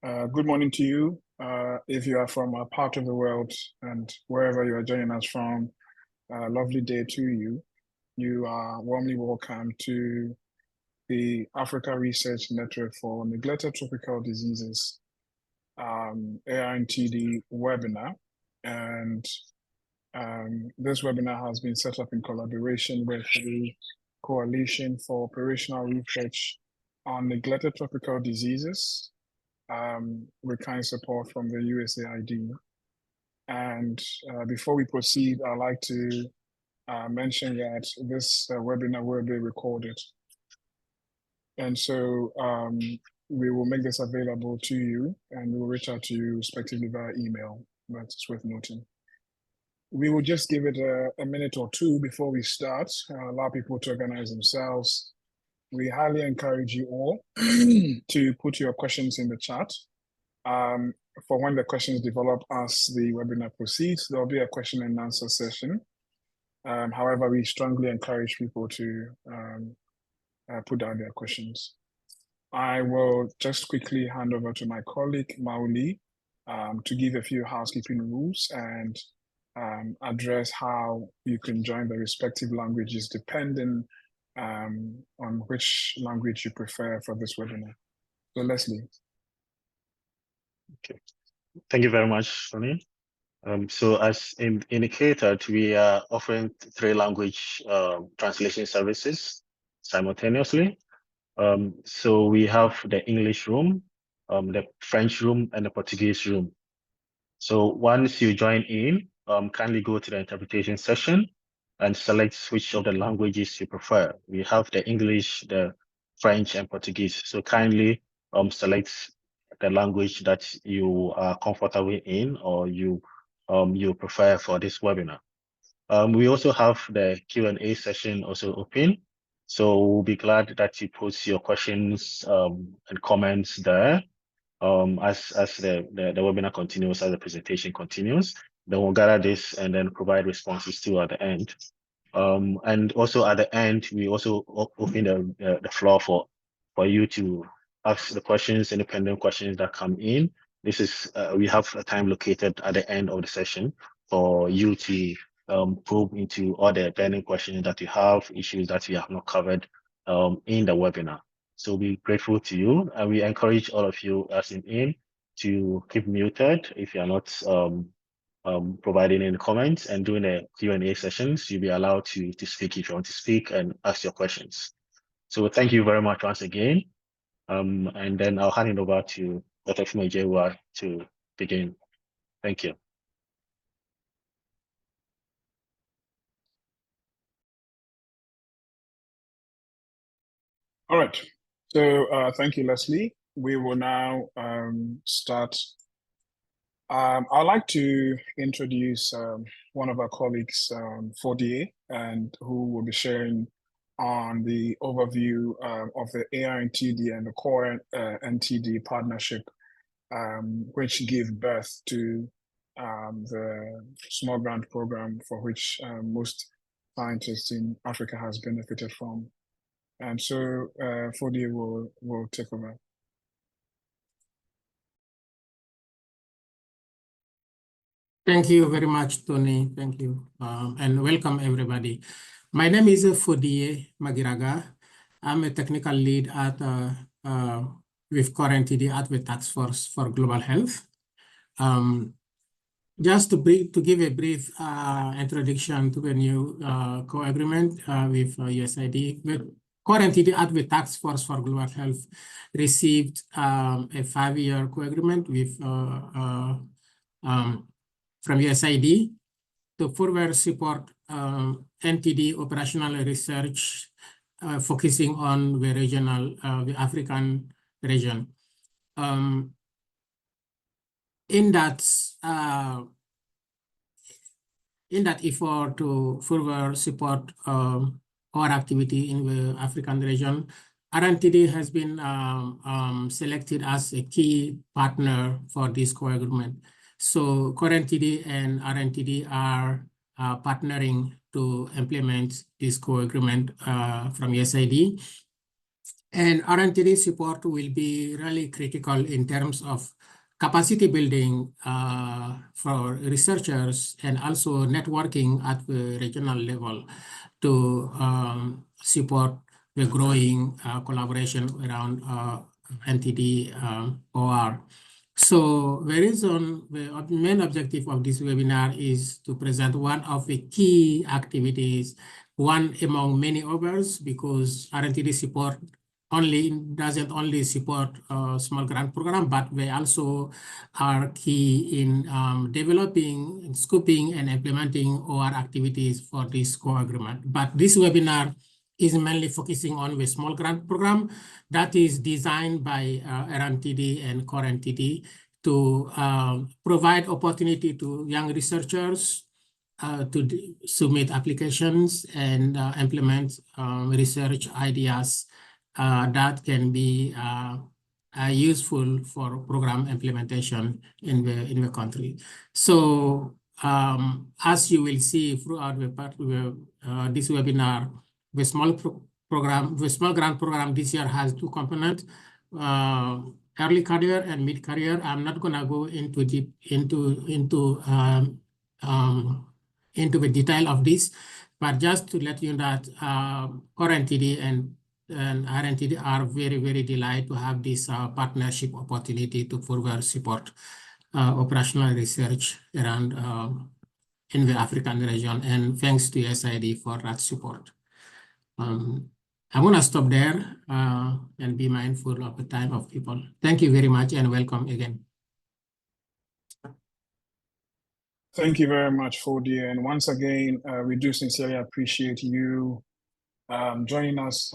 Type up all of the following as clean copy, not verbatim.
Good morning to you. If you are from a part of the world and wherever you are joining us from, lovely day to you. You are warmly welcome to the Africa Research Network for Neglected Tropical Diseases, NTD webinar. And this webinar has been set up in collaboration with the Coalition for Operational Research on Neglected Tropical Diseases, with kind support from the USAID. And before we proceed, I'd like to mention that this webinar will be recorded. And so we will make this available to you and we will reach out to you respectively via email. That's worth noting. We will just give it a minute or two before we start, allow people to organize themselves. We highly encourage you all to put your questions in the chat. For when the questions develop as the webinar proceeds, there'll be a question and answer session. However, we strongly encourage people to put down their questions. I will just quickly hand over to my colleague, Mauli, to give a few housekeeping rules and address how you can join the respective languages depending on which language you prefer for this webinar. So Leslie. Okay, thank you very much, Tony. So as indicated, we are offering 3 language translation services simultaneously. So we have the English room, the French room, and the Portuguese room. So once you join in, kindly go to the interpretation session and select which of the languages you prefer. We have the English, the French, and Portuguese. So kindly select the language that you are comfortable in or you prefer for this webinar. We also have the Q&A session also open. So we'll be glad that you post your questions and comments there as the webinar continues, as the presentation continues. Then we'll gather this and then provide responses to at the end. And also at the end, we also open the floor for you to ask the questions, independent questions that come in. This is, we have a time located at the end of the session for you to probe into all the burning questions that you have, issues that we have not covered in the webinar. So we're grateful to you, and we encourage all of you as in to keep muted if you are not providing any comments, and during the Q&A sessions, you'll be allowed to speak if you want to speak and ask your questions. So thank you very much once again. And then I'll hand it over to Dr. Fumejewa to begin. Thank you. All right. So thank you, Leslie. We will now start. I'd like to introduce one of our colleagues, Fodie, and who will be sharing on the overview of the ARNTD and the core NTD partnership, which gave birth to the small grant program for which most scientists in Africa has benefited from. And so Fodie will take over. Thank you very much, Tony. Thank you. And welcome, everybody. My name is Fodie Magiraga. I'm a technical lead at with core NTD at the Task Force for Global Health. Just to give a brief introduction to the new co-agreement with USAID. With core NTD at the Task Force for Global Health received a 5-year co-agreement with from USAID to further support NTD operational research focusing on the regional, the African region. In that effort to further support our activity in the African region, RNTD has been selected as a key partner for this co-agreement. So core NTD and RNTD are partnering to implement this co-agreement from USAID. And RNTD support will be really critical in terms of capacity building for researchers and also networking at the regional level to support the growing collaboration around NTD OR. So the main objective of this webinar is to present one of the key activities, one among many others, because RNTD support doesn't only support small grant program, but they also are key in developing, scoping, and implementing OR activities for this co-agreement. But this webinar is mainly focusing on the small grant program that is designed by RNTD and core NTD to provide opportunity to young researchers to submit applications and implement research ideas that can be useful for program implementation in the country. So as you will see throughout this webinar, the small grant program this year has two components: early career and mid career. I'm not gonna go into the detail of this, but just to let you know that core NTD and RNTD are very, very delighted to have this partnership opportunity to further support operational research around in the African region, and thanks to SID for that support. I'm going to stop there and be mindful of the time of people. Thank you very much and welcome again. Thank you very much, Fodi. And once again, we do sincerely appreciate you joining us.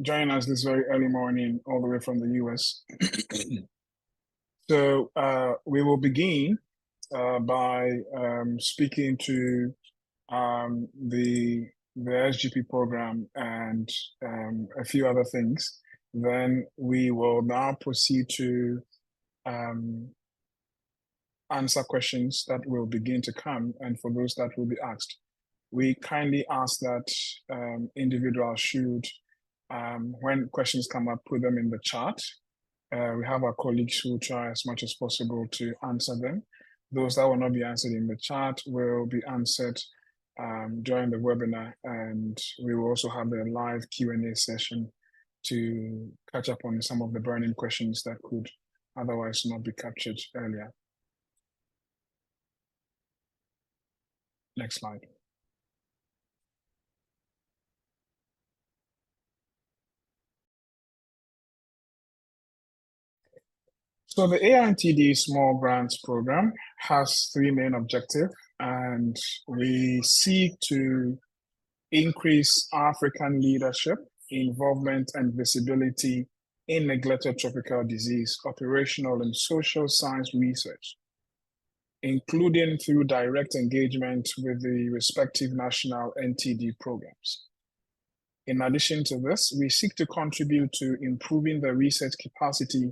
Joining us this very early morning, all the way from the US. So we will begin by speaking to the SGP program and a few other things. Then we will now proceed to answer questions that will begin to come, and for those that will be asked. We kindly ask that individuals should, when questions come up, put them in the chat. We have our colleagues who try as much as possible to answer them. Those that will not be answered in the chat will be answered during the webinar, and we will also have a live Q&A session to catch up on some of the burning questions that could otherwise not be captured earlier. Next slide. So the ARNTD Small Grants Program has three main objectives, and we seek to increase African leadership, involvement, and visibility in neglected tropical disease, operational and social science research, including through direct engagement with the respective national NTD programs. In addition to this, we seek to contribute to improving the research capacity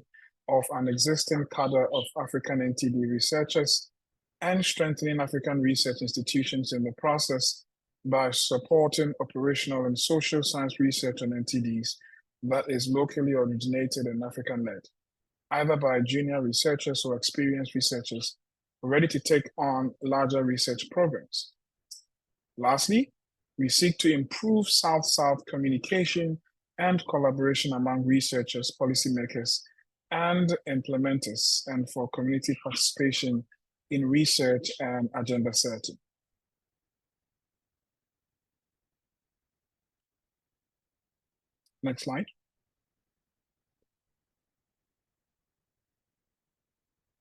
of an existing cadre of African NTD researchers and strengthening African research institutions in the process by supporting operational and social science research on NTDs that is locally originated and African-led, either by junior researchers or experienced researchers ready to take on larger research programs. Lastly, we seek to improve South-South communication and collaboration among researchers, policymakers, and implementers, and for community participation in research and agenda setting. Next slide.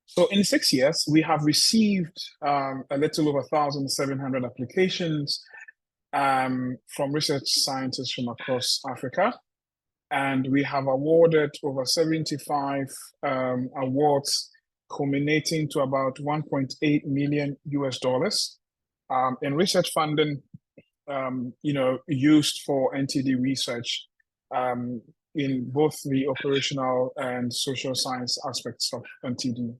So in 6 years, we have received a little over 1,700 applications from research scientists from across Africa. And we have awarded over 75 awards, culminating to about $1.8 million in research funding, used for NTD research in both the operational and social science aspects of NTD.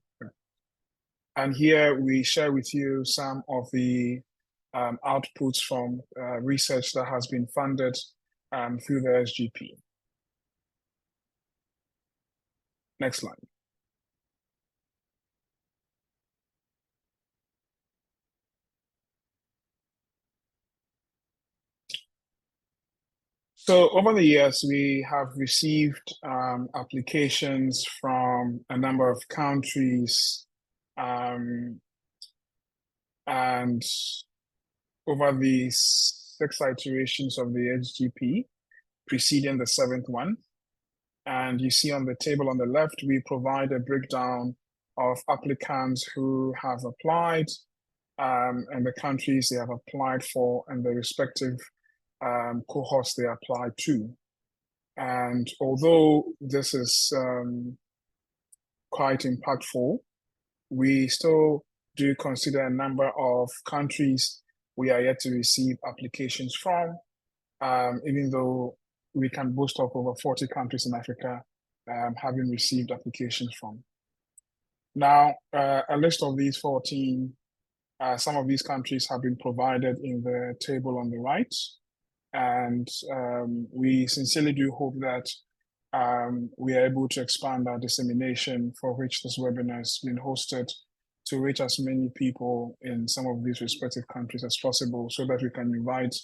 And here we share with you some of the outputs from research that has been funded through the SGP. Next slide. So over the years, we have received applications from a number of countries, and over the 6 iterations of the SGP, preceding the 7th one. And you see on the table on the left, we provide a breakdown of applicants who have applied and the countries they have applied for and the respective cohorts they apply to. And although this is quite impactful, we still do consider a number of countries we are yet to receive applications from, even though we can boast of over 40 countries in Africa having received applications from. Now, a list of these 14, some of these countries have been provided in the table on the right. And we sincerely do hope that we are able to expand our dissemination, for which this webinar has been hosted, to reach as many people in some of these respective countries as possible, so that we can invite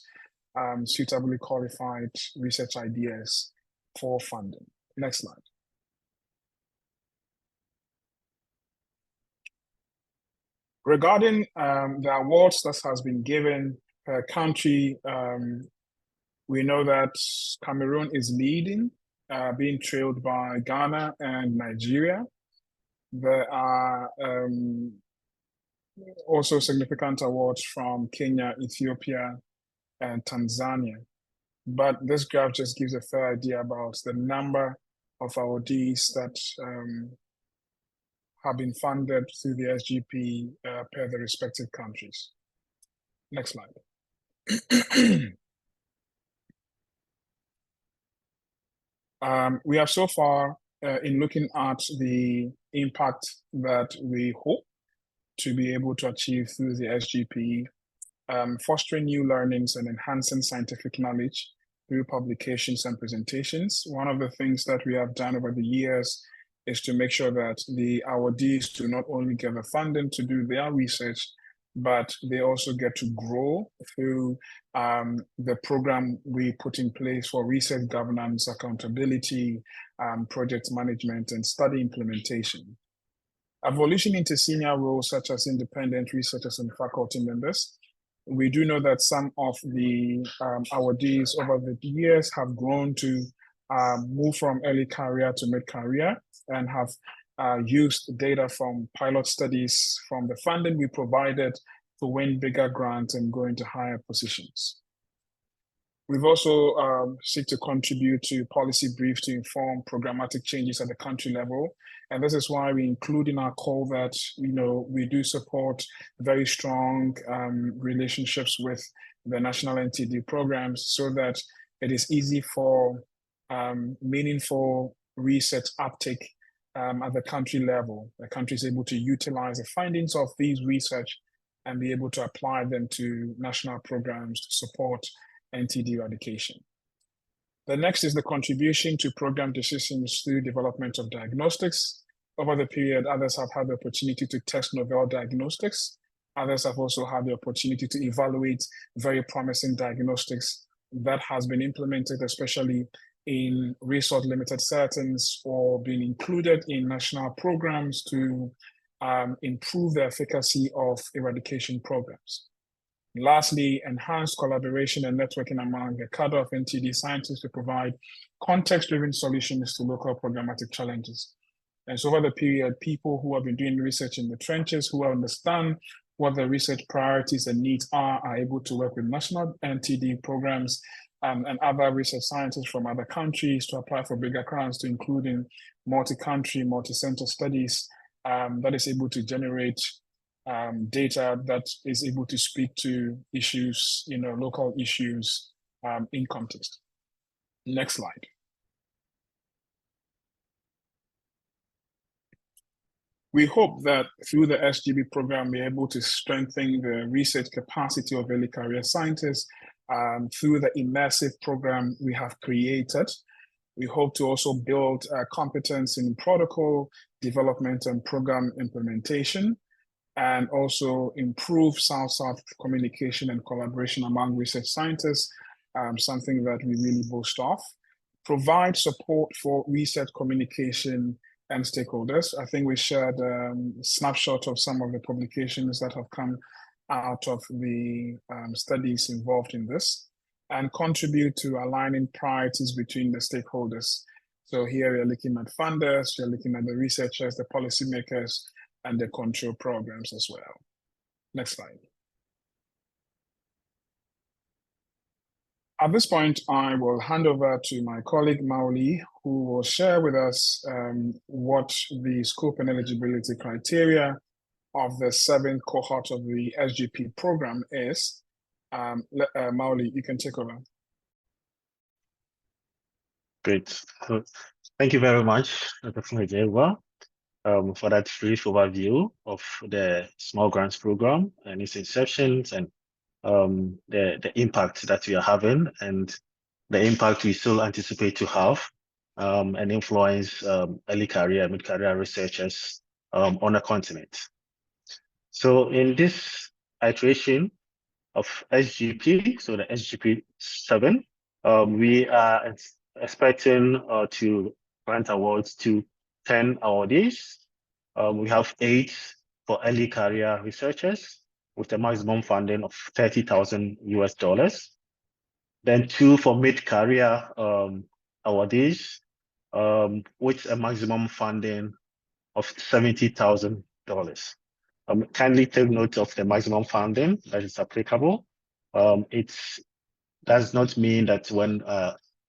suitably qualified research ideas for funding. Next slide. Regarding the awards that has been given per country, we know that Cameroon is leading, being trailed by Ghana and Nigeria. There are also significant awards from Kenya, Ethiopia, and Tanzania. But this graph just gives a fair idea about the number of awardees that have been funded through the SGP per the respective countries. Next slide. We have so far, in looking at the impact that we hope to be able to achieve through the SGP, fostering new learnings and enhancing scientific knowledge through publications and presentations. One of the things that we have done over the years is to make sure that the awardees do not only get the funding to do their research, but they also get to grow through the program we put in place for research governance, accountability, project management, and study implementation. Evolution into senior roles such as independent researchers and faculty members. We do know that some of the awardees over the years have grown to move from early career to mid-career and have used data from pilot studies from the funding we provided to win bigger grants and go into higher positions. We've also seek to contribute to policy briefs to inform programmatic changes at the country level. And this is why we include in our call that, we do support very strong relationships with the national NTD programs, so that it is easy for meaningful research uptake at the country level. The country is able to utilize the findings of these research and be able to apply them to national programs to support NTD eradication. The next is the contribution to program decisions through development of diagnostics. Over the period, others have had the opportunity to test novel diagnostics. Others have also had the opportunity to evaluate very promising diagnostics that has been implemented, especially in resource-limited settings, or being included in national programs to improve the efficacy of eradication programs. Lastly, enhanced collaboration and networking among a cadre of NTD scientists to provide context-driven solutions to local programmatic challenges. And so over the period, people who have been doing research in the trenches, who understand what the research priorities and needs are able to work with national NTD programs and other research scientists from other countries to apply for bigger grants, to including multi-country, multi-center studies that is able to generate data that is able to speak to issues, local issues in context. Next slide. We hope that through the SGP program, we're able to strengthen the research capacity of early career scientists through the immersive program we have created. We hope to also build competence in protocol development and program implementation, and also improve South-South communication and collaboration among research scientists, something that we really boast of. Provide support for research communication and stakeholders. I think we shared a snapshot of some of the publications that have come out of the studies involved in this, and contribute to aligning priorities between the stakeholders. So here we're looking at funders, we're looking at the researchers, the policymakers, and the control programs as well. Next slide. At this point, I will hand over to my colleague Maoli, who will share with us what the scope and eligibility criteria of the 7th cohort of the SGP program is. Maoli, you can take over. Great. So, thank you very much, Dr. Funajeva, for that brief overview of the small grants program and its inceptions and the impact that we are having and the impact we still anticipate to have and influence early career, mid-career researchers on the continent. So in this iteration of SGP, so the SGP VII, we are expecting to grant awards to 10 awardees. We have 8 for early career researchers with a maximum funding of $30,000 US. Then 2 for mid-career awardees with a maximum funding of $70,000. Kindly take note of the maximum funding that is applicable. It does not mean that when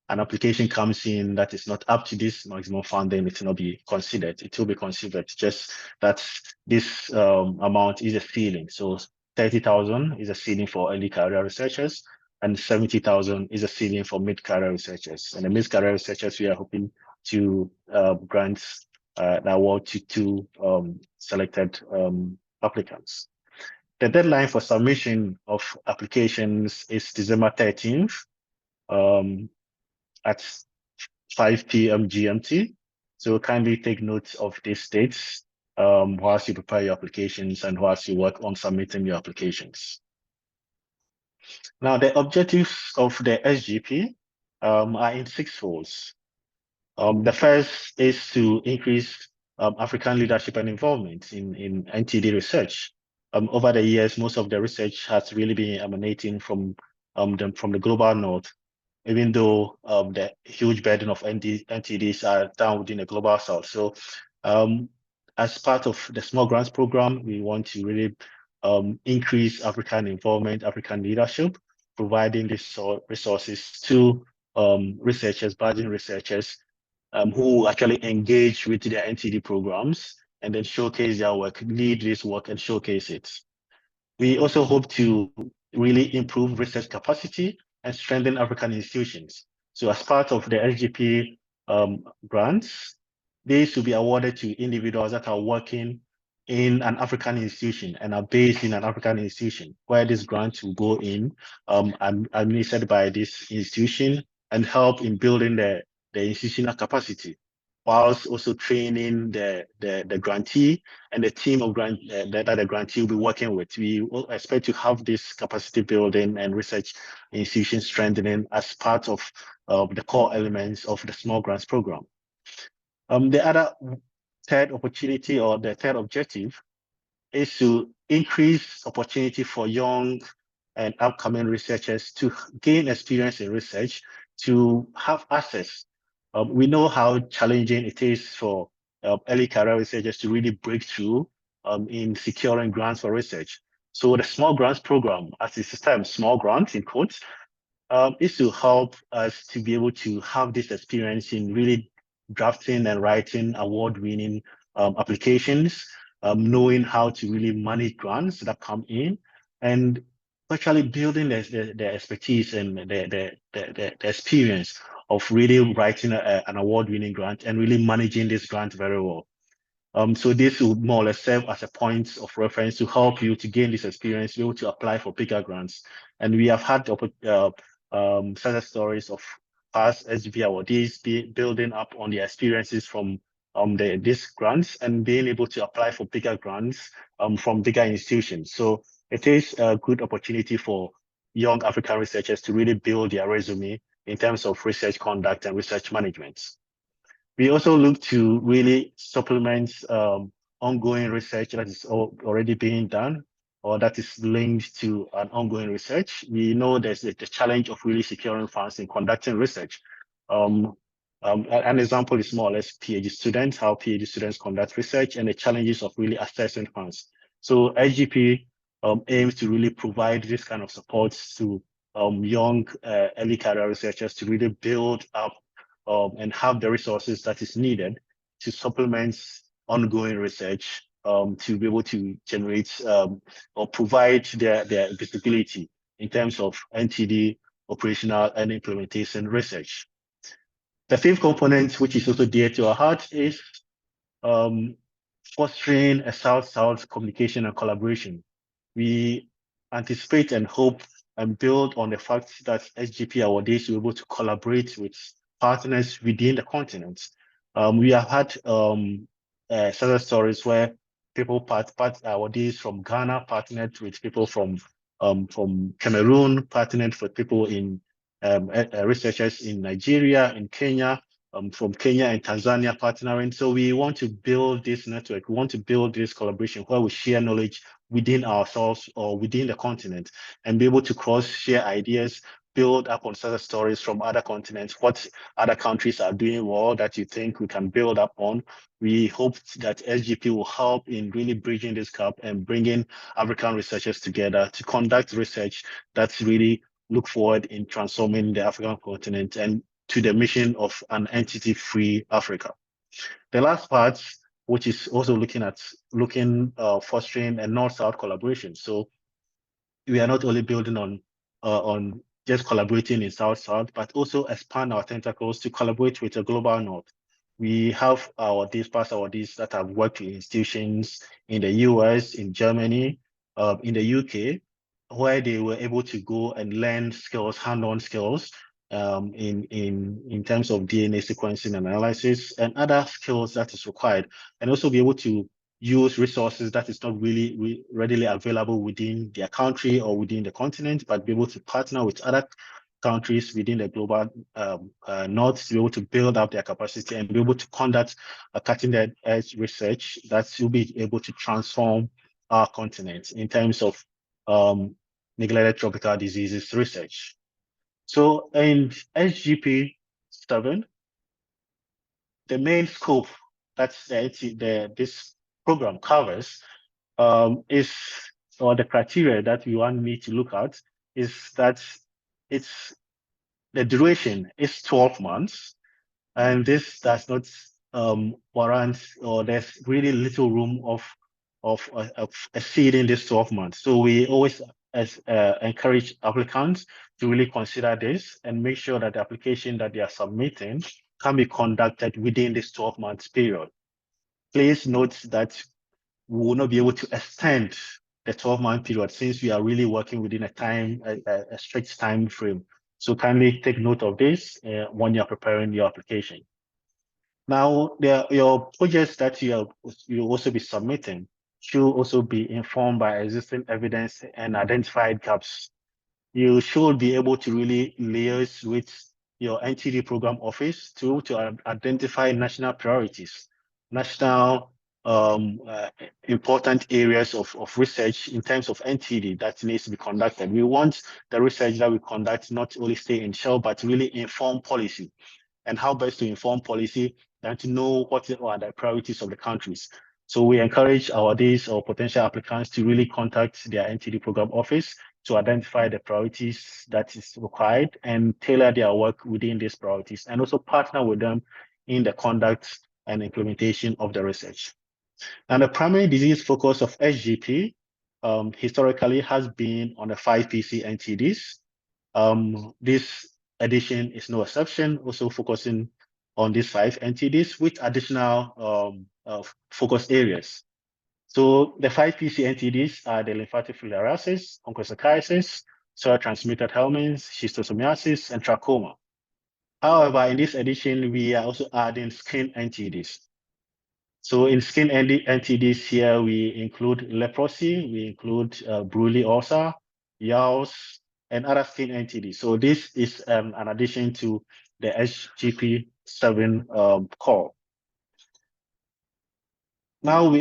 an application comes in that is not up to this maximum funding, it will not be considered. It will be considered, just that this amount is a ceiling. So 30,000 is a ceiling for early career researchers, and 70,000 is a ceiling for mid-career researchers. And the mid-career researchers, we are hoping to grant the award to 2 selected applicants. The deadline for submission of applications is December 13th at 5 p.m. GMT. So kindly take note of these dates whilst you prepare your applications and whilst you work on submitting your applications. Now, the objectives of the SGP are in 6 folds. The first is to increase African leadership and involvement in NTD research. Over the years, most of the research has really been emanating from the global north, even though the huge burden of NTDs are down within the global south. So as part of the small grants program, we want to really increase African involvement, African leadership, providing these resources to researchers, budding researchers, who actually engage with their NTD programs and then showcase their work, lead this work and showcase it. We also hope to really improve research capacity and strengthen African institutions. So as part of the SGP grants, these will be awarded to individuals that are working in an African institution and are based in an African institution, where this grant will go in, administered by this institution and help in building the institutional capacity, whilst also training the grantee and the team of that the grantee will be working with. We will expect to have this capacity building and research institution strengthening as part of the core elements of the small grants program. The other third opportunity, or the third objective, is to increase opportunity for young and upcoming researchers to gain experience in research, to have access. We know how challenging it is for early career researchers to really break through in securing grants for research. So the small grants program, as it's termed, small grants in quotes, is to help us to be able to have this experience in really drafting and writing award-winning applications, knowing how to really manage grants that come in, and actually building the expertise and the experience of really writing an award-winning grant and really managing this grant very well. So this will more or less serve as a point of reference to help you to gain this experience, be able to apply for bigger grants. And we have had success stories of past SGP awardees building up on their experiences from these grants and being able to apply for bigger grants from bigger institutions. So it is a good opportunity for young African researchers to really build their resume in terms of research conduct and research management. We also look to really supplement ongoing research that is already being done or that is linked to an ongoing research. We know there's the challenge of really securing funds in conducting research. An example is more or less PhD students, how PhD students conduct research and the challenges of really accessing funds. So SGP aims to really provide this kind of support to young early career researchers to really build up and have the resources that is needed to supplement ongoing research to be able to generate or provide their visibility in terms of NTD, operational and implementation research. The fifth component, which is also dear to our heart, is fostering a South-South communication and collaboration. We anticipate and hope and build on the fact that SGP awardees will be able to collaborate with partners within the continent. We have had several stories where people awardees from Ghana partnered with people from Cameroon, partnered with people in researchers in Nigeria, in Kenya, from Kenya and Tanzania partnering. So we want to build this network. We want to build this collaboration where we share knowledge within ourselves or within the continent and be able to share ideas, build up on success stories from other continents, what other countries are doing well that you think we can build up on. We hope that SGP will help in really bridging this gap and bringing African researchers together to conduct research that's really look forward in transforming the African continent and to the mission of an entity-free Africa. The last part, which is also looking at fostering a North-South collaboration. So we are not only building on just collaborating in South-South, but also expand our tentacles to collaborate with the global North. We have past awardees that have worked with institutions in the US, in Germany, in the UK, where they were able to go and learn skills, hand-on skills, in terms of DNA sequencing and analysis and other skills that is required, and also be able to use resources that is not really readily available within their country or within the continent, but be able to partner with other countries within the global North to be able to build up their capacity and be able to conduct a cutting-edge research that will be able to transform our continent in terms of neglected tropical diseases research. So in SGP VII, the main scope that this program covers is, or the criteria that we want me to look at is that the duration is 12 months, and this does not warrant, or there's really little room of exceeding this 12 months. So we always encourage applicants to really consider this and make sure that the application that they are submitting can be conducted within this 12 months period. Please note that we will not be able to extend the 12-month period since we are really working within a strict time frame. So kindly take note of this when you're preparing your application. Now, your projects that you'll also be submitting should also be informed by existing evidence and identified gaps. You should be able to really liaise with your NTD program office to identify national priorities, national important areas of research in terms of NTD that needs to be conducted. We want the research that we conduct not to only stay in shell, but to really inform policy. And how best to inform policy than to know what are the priorities of the countries. So we encourage awardees or potential applicants to really contact their NTD program office to identify the priorities that is required and tailor their work within these priorities, and also partner with them in the conduct and implementation of the research. And the primary disease focus of SGP historically has been on the 5 PC NTDs. This edition is no exception, also focusing on these 5 NTDs with additional focus areas. So the 5 PC NTDs are the lymphatic filariasis, onchocerciasis, soil-transmitted helminths, schistosomiasis, and trachoma. However, in this edition, we are also adding skin NTDs. So in skin NTDs here, we include leprosy, we include Bruley ulcer, yaws, and other skin NTDs. So this is an addition to the SGP VII core. Now,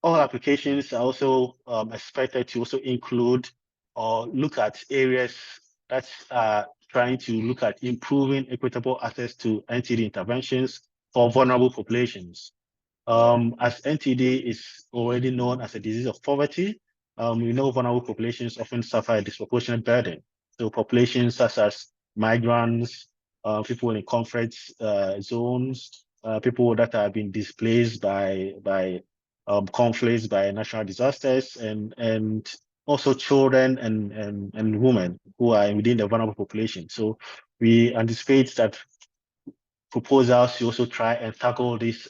all applications are also expected to also include or look at areas that are trying to look at improving equitable access to NTD interventions for vulnerable populations. As NTD is already known as a disease of poverty, we know vulnerable populations often suffer a disproportionate burden. So populations such as migrants, people in conflict zones, people that have been displaced by conflicts, by natural disasters, and also children and women who are within the vulnerable population. So we anticipate that proposals to also try and tackle these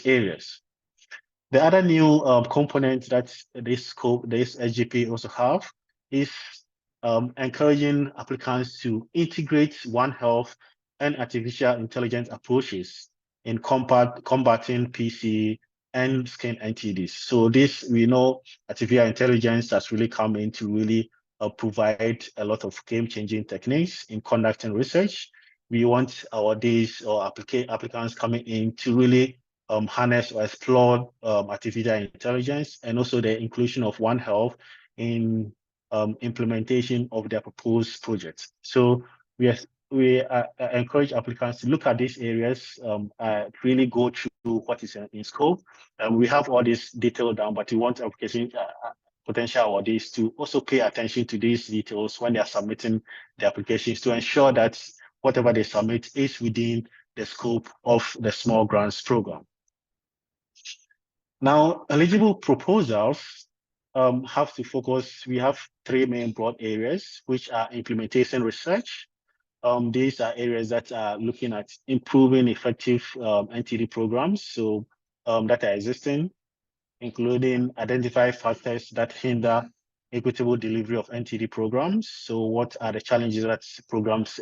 areas. The other new component that this SGP also have is encouraging applicants to integrate One Health and artificial intelligence approaches in combating PC and skin NTDs. So this, we know artificial intelligence has really come in to really provide a lot of game-changing techniques in conducting research. We want our days or applicants coming in to really harness or explore artificial intelligence, and also the inclusion of One Health in implementation of their proposed projects. So we encourage applicants to look at these areas, really go through what is in scope. We have all this detail down, but we want application potential awardees to also pay attention to these details when they are submitting the applications to ensure that whatever they submit is within the scope of the small grants program. Now, eligible proposals have to focus, we have 3 main broad areas, which are implementation research. These are areas that are looking at improving effective NTD programs, so that are existing, including identify factors that hinder equitable delivery of NTD programs. So what are the challenges that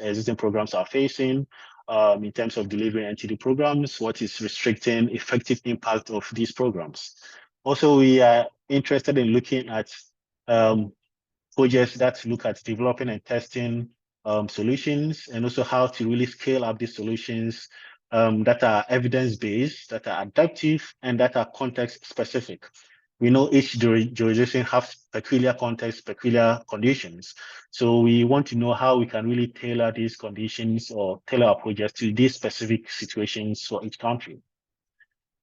existing programs are facing in terms of delivering NTD programs? What is restricting effective impact of these programs? Also, we are interested in looking at projects that look at developing and testing solutions, and also how to really scale up these solutions that are evidence-based, that are adaptive, and that are context-specific. We know each jurisdiction has peculiar context, peculiar conditions. So we want to know how we can really tailor these conditions or tailor our projects to these specific situations for each country.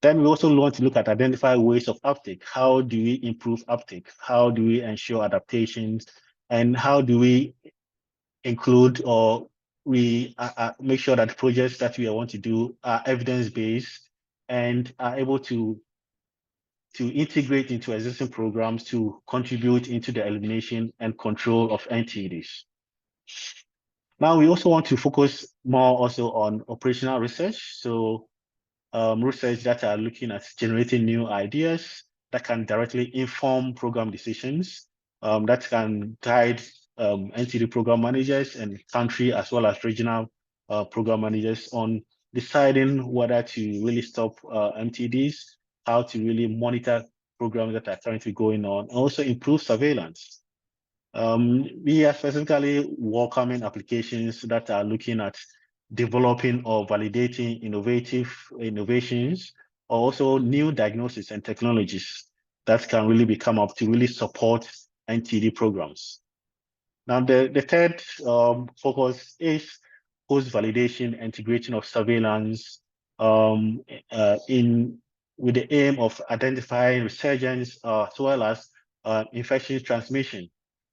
Then we also want to look at identify ways of uptake. How do we improve uptake? How do we ensure adaptations? And how do we include or we make sure that projects that we want to do are evidence-based and are able to integrate into existing programs to contribute into the elimination and control of NTDs. Now, we also want to focus more also on operational research. So research that are looking at generating new ideas that can directly inform program decisions, that can guide NTD program managers and country as well as regional program managers on deciding whether to really stop NTDs, how to really monitor programs that are currently going on, and also improve surveillance. We are specifically welcoming applications that are looking at developing or validating innovations, or also new diagnosis and technologies that can really become up to really support NTD programs. Now, the third focus is post-validation integration of surveillance with the aim of identifying resurgence as well as infection transmission.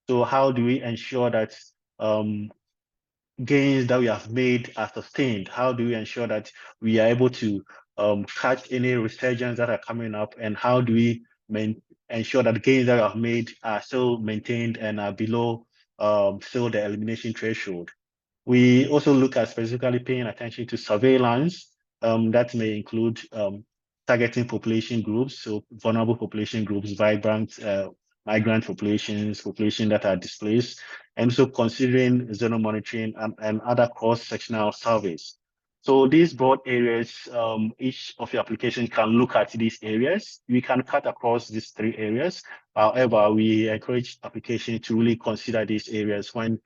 So how do we ensure that gains that we have made are sustained? How do we ensure that we are able to catch any resurgence that are coming up? And how do we ensure that gains that we have made are still maintained and are below still the elimination threshold? We also look at specifically paying attention to surveillance that may include targeting population groups, so vulnerable population groups, vibrant migrant populations, population that are displaced, and so considering zonal monitoring and other cross-sectional surveys. So these broad areas, each of your applications can look at these areas. We can cut across these 3 areas. However, we encourage applications to really consider these areas when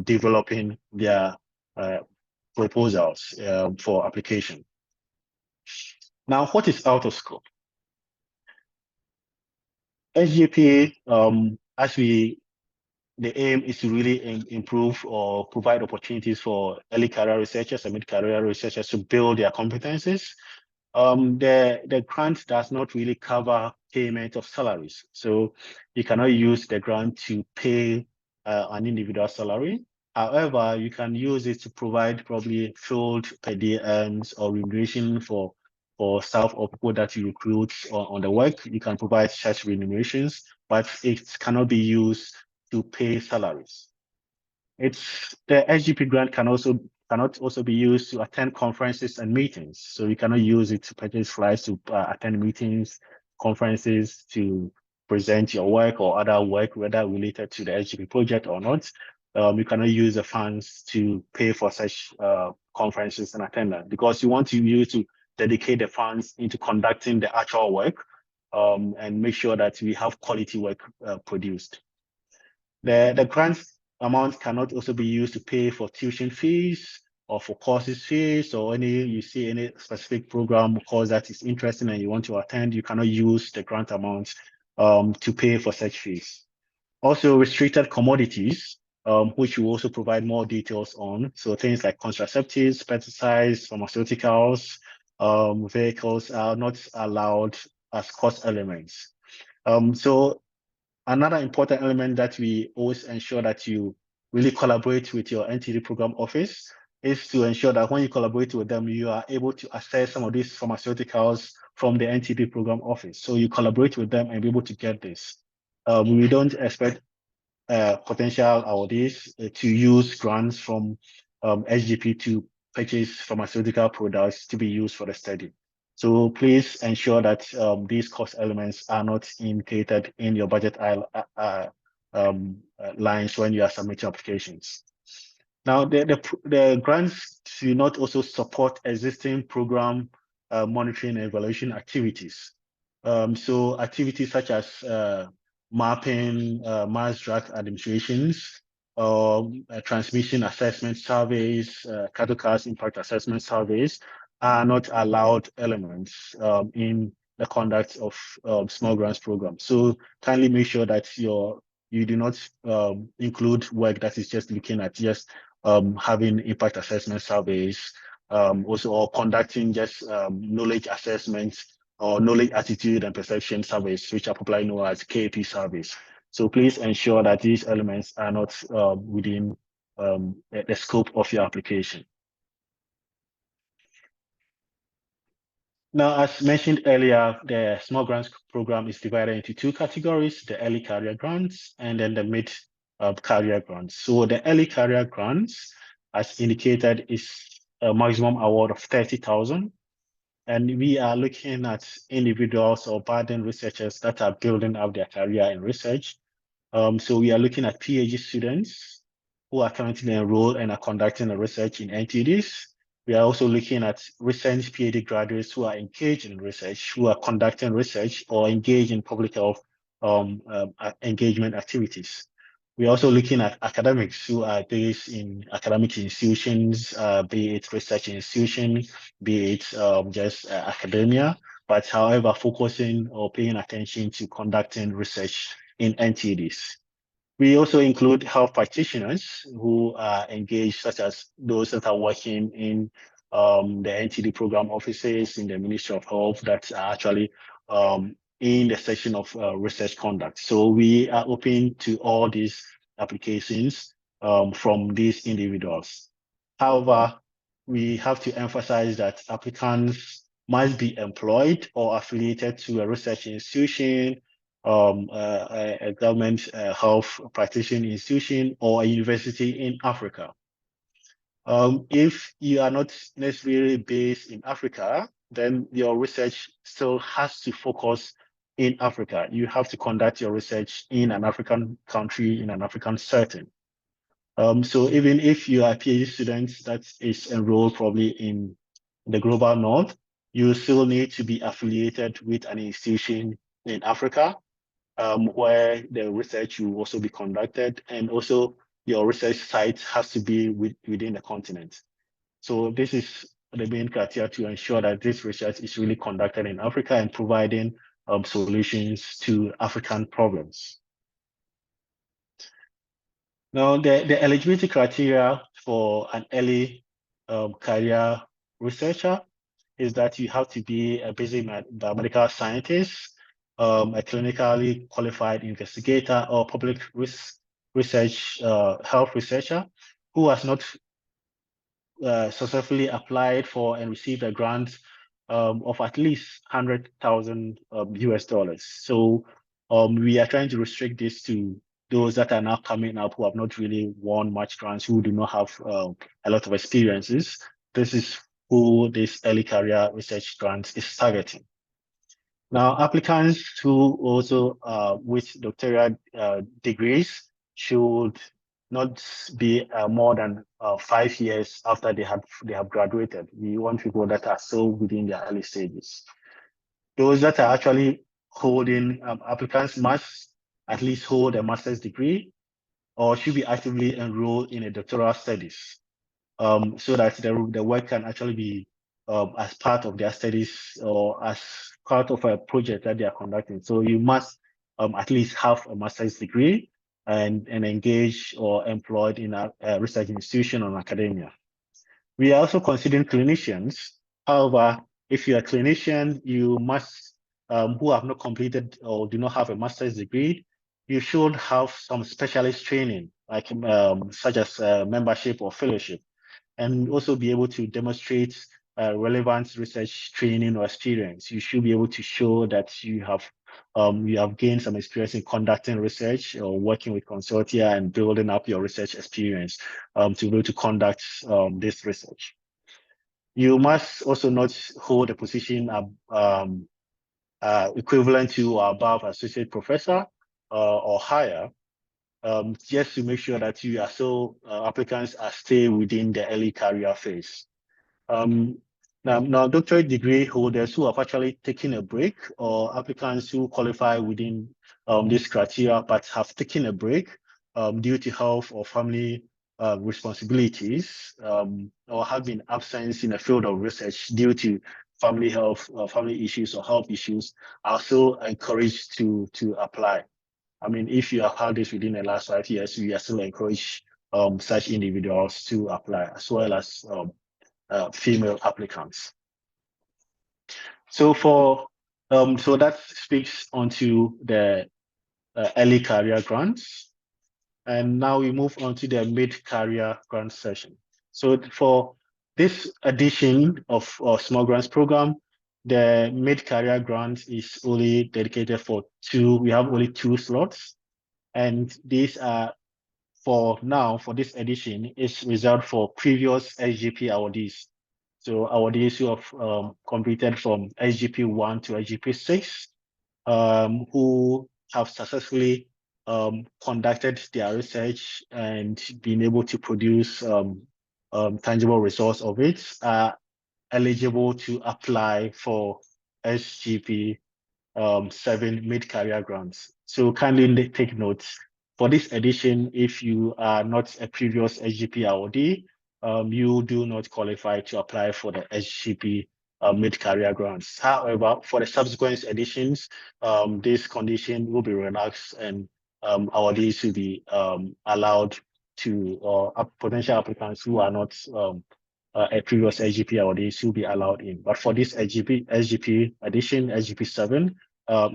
developing their proposals for application. Now, what is out of scope? SGP, the aim is to really improve or provide opportunities for early career researchers and mid-career researchers to build their competencies. The grant does not really cover payment of salaries. So you cannot use the grant to pay an individual salary. However, you can use it to provide probably field per diems or remuneration for staff or people that you recruit on the work. You can provide such remunerations, but it cannot be used to pay salaries. The SGP grant cannot also be used to attend conferences and meetings. So you cannot use it to purchase flights to attend meetings, conferences, to present your work or other work, whether related to the SGP project or not. You cannot use the funds to pay for such conferences and attendance, because you want to use to dedicate the funds into conducting the actual work and make sure that we have quality work produced. The grant amount cannot also be used to pay for tuition fees or for courses fees, or any specific program or course that is interesting and you want to attend. You cannot use the grant amount to pay for such fees. Also, restricted commodities, which we also provide more details on. So things like contraceptives, pesticides, pharmaceuticals, vehicles are not allowed as cost elements. So another important element that we always ensure that you really collaborate with your NTD program office is to ensure that when you collaborate with them, you are able to access some of these pharmaceuticals from the NTD program office. So you collaborate with them and be able to get this. We don't expect potential awardees to use grants from SGP to purchase pharmaceutical products to be used for the study. So please ensure that these cost elements are not indicated in your budget lines when you are submitting applications. Now, the grants do not also support existing program monitoring and evaluation activities. So activities such as mapping, mass drug administrations, transmission assessment surveys, cattle cars impact assessment surveys are not allowed elements in the conduct of small grants program. So kindly make sure that you do not include work that is just looking at just having impact assessment surveys, also or conducting just knowledge assessments or knowledge attitude and perception surveys, which are popularly known as KAP surveys. So please ensure that these elements are not within the scope of your application. Now, as mentioned earlier, the small grants program is divided into 2 categories, the early career grants and then the mid career grants. So the early career grants, as indicated, is a maximum award of 30,000. And we are looking at individuals or budding researchers that are building up their career in research. So we are looking at PhD students who are currently enrolled and are conducting research in NTDs. We are also looking at recent PhD graduates who are engaged in research, who are conducting research or engaged in public health engagement activities. We're also looking at academics who are based in academic institutions, be it research institutions, be it just academia, but however, focusing or paying attention to conducting research in NTDs. We also include health practitioners who are engaged, such as those that are working in the NTD program offices in the Ministry of Health that are actually in the section of research conduct. So we are open to all these applications from these individuals. However, we have to emphasize that applicants must be employed or affiliated to a research institution, a government health practitioner institution, or a university in Africa. If you are not necessarily based in Africa, then your research still has to focus in Africa. You have to conduct your research in an African country, in an African setting. So even if you are a PhD student that is enrolled probably in the global north, you still need to be affiliated with an institution in Africa, where the research will also be conducted, and also your research site has to be within the continent. So this is the main criteria to ensure that this research is really conducted in Africa and providing solutions to African problems. Now, the eligibility criteria for an early career researcher is that you have to be a basic biomedical scientist, a clinically qualified investigator, or public research health researcher who has not successfully applied for and received a grant of at least $100,000 US. So we are trying to restrict this to those that are now coming up who have not really won much grants, who do not have a lot of experiences. This is who this early career research grant is targeting. Now, applicants who also with doctoral degrees should not be more than 5 years after they have graduated. We want people that are still within their early stages. Those that are actually holding applicants must at least hold a master's degree or should be actively enrolled in a doctoral studies, so that the work can actually be as part of their studies or as part of a project that they are conducting. So you must at least have a master's degree and engage or employed in a research institution or academia. We are also considering clinicians. However, if you're a clinician, you must, who have not completed or do not have a master's degree, you should have some specialist training, like such as membership or fellowship, and also be able to demonstrate relevant research training or experience. You should be able to show that you have gained some experience in conducting research or working with consortia and building up your research experience to be able to conduct this research. You must also not hold a position equivalent to or above associate professor or higher, just to make sure that you are still applicants are stay within the early career phase. Now, doctorate degree holders who have actually taken a break, or applicants who qualify within this criteria but have taken a break due to health or family responsibilities, or have been absent in a field of research due to family health, family issues or health issues, are also encouraged to apply. I mean, if you have had this within the last 5 years, we are still encourage such individuals to apply, as well as female applicants. So so that speaks onto the early career grants, and now we move on to the mid-career grant session. So for this edition of small grants program, the mid-career grant is only dedicated for we have only 2 slots, and these are for this edition is reserved for previous SGP awardees. So awardees who have completed from SGP I to SGP VI, who have successfully conducted their research and been able to produce tangible results of it, are eligible to apply for SGP VII mid-career grants. So kindly take notes. For this edition, if you are not a previous SGP awardee, you do not qualify to apply for the SGP mid-career grants. However, for the subsequent editions, this condition will be relaxed, and awardees will be allowed to, or potential applicants who are not a previous SGP awardees will be allowed in. But for this SGP edition, SGP VII,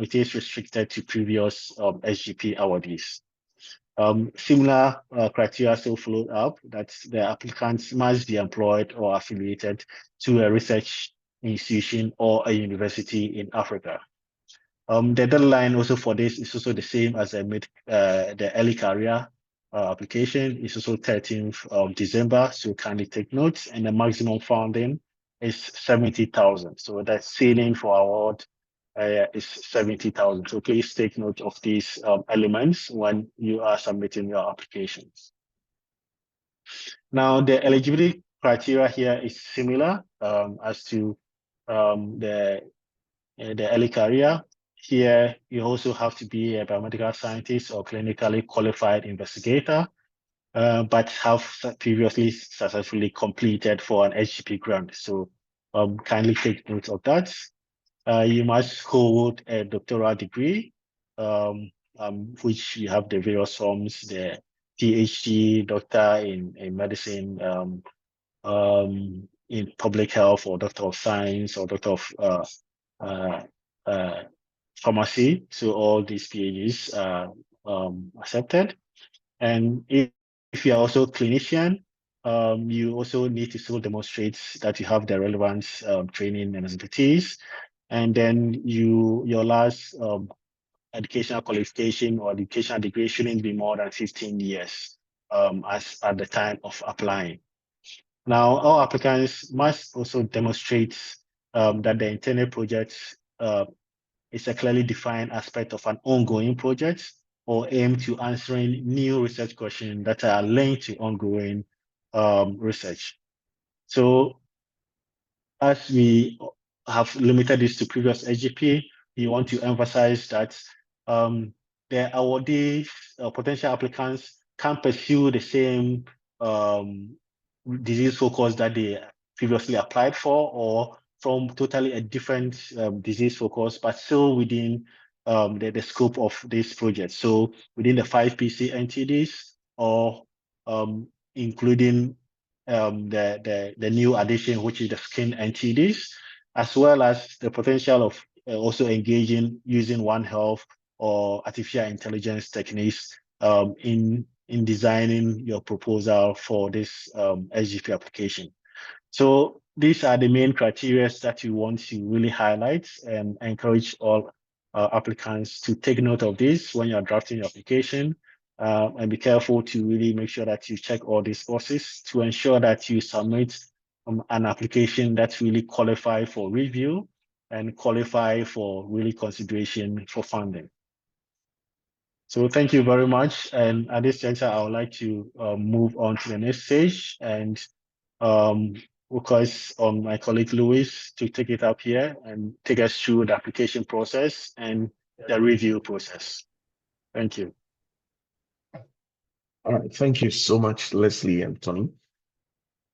it is restricted to previous SGP awardees. Similar criteria still followed up, that the applicants must be employed or affiliated to a research institution or a university in Africa. The deadline also for this is also the same as the early career application. Is also 13th of December, so kindly take notes. And the maximum funding is 70,000. So the ceiling for award is 70,000. So please take note of these elements when you are submitting your applications. Now, the eligibility criteria here is similar as to the early career. Here, you also have to be a biomedical scientist or clinically qualified investigator, but have previously successfully completed for an SGP grant. So kindly take note of that. You must hold a doctoral degree, which you have the various forms, the PhD, doctor in medicine, in public health, or doctor of science, or doctor of pharmacy. So all these PhDs are accepted. And if you are also a clinician, you also need to still demonstrate that you have the relevant training and expertise. And then your last educational qualification or educational degree shouldn't be more than 15 years as at the time of applying. Now, all applicants must also demonstrate that the intended project is a clearly defined aspect of an ongoing project or aim to answering new research questions that are linked to ongoing research. So as we have limited this to previous SGP, we want to emphasize that the awardees, potential applicants can pursue the same disease focus that they previously applied for, or from totally a different disease focus, but still within the scope of this project. So within the 5 PC NTDs, or including the new addition, which is the skin NTDs, as well as the potential of also engaging using One Health or artificial intelligence techniques in designing your proposal for this SGP application. So these are the main criteria that you want to really highlight, and encourage all applicants to take note of this when you're drafting your application. And be careful to really make sure that you check all these boxes to ensure that you submit an application that's really qualified for review and qualify for really consideration for funding. So thank you very much. And at this juncture, I would like to move on to the next stage and request my colleague Louis to take it up here and take us through the application process and the review process. Thank you. All right, thank you so much, Leslie and Tony.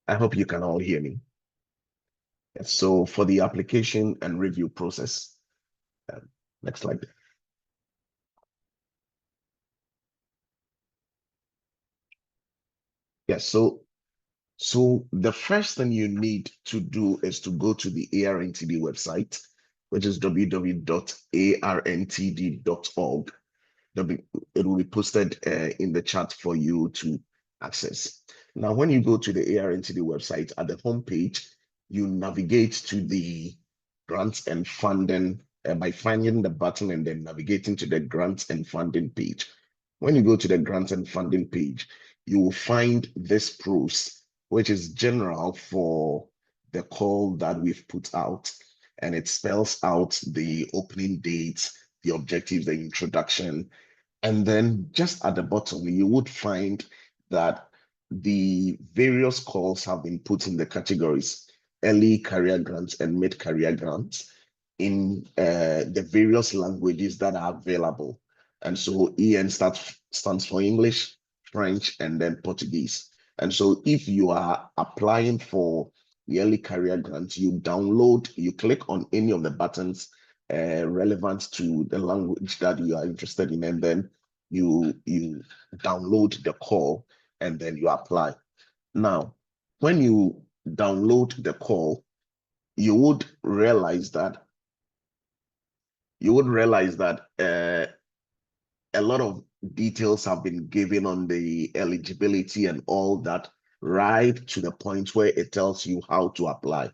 I hope you can all hear me. So for the application and review process, next slide. Yes, so the first thing you need to do is to go to the ARNTD website, which is www.arntd.org. It will be posted in the chat for you to access. Now, when you go to the ARNTD website, at the homepage, you navigate to the grants and funding by finding the button and then navigating to the grants and funding page. When you go to the grants and funding page, you will find this prose, which is general for the call that we've put out, and it spells out the opening dates, the objectives, the introduction, and then just at the bottom, you would find that the various calls have been put in the categories early career grants and mid-career grants in the various languages that are available. And so EN stands for English, French, and then Portuguese. And so if you are applying for the early career grant, you click on any of the buttons relevant to the language that you are interested in, and then you download the call and then you apply. Now, when you download the call, you would realize that a lot of details have been given on the eligibility and all that, right to the point where it tells you how to apply.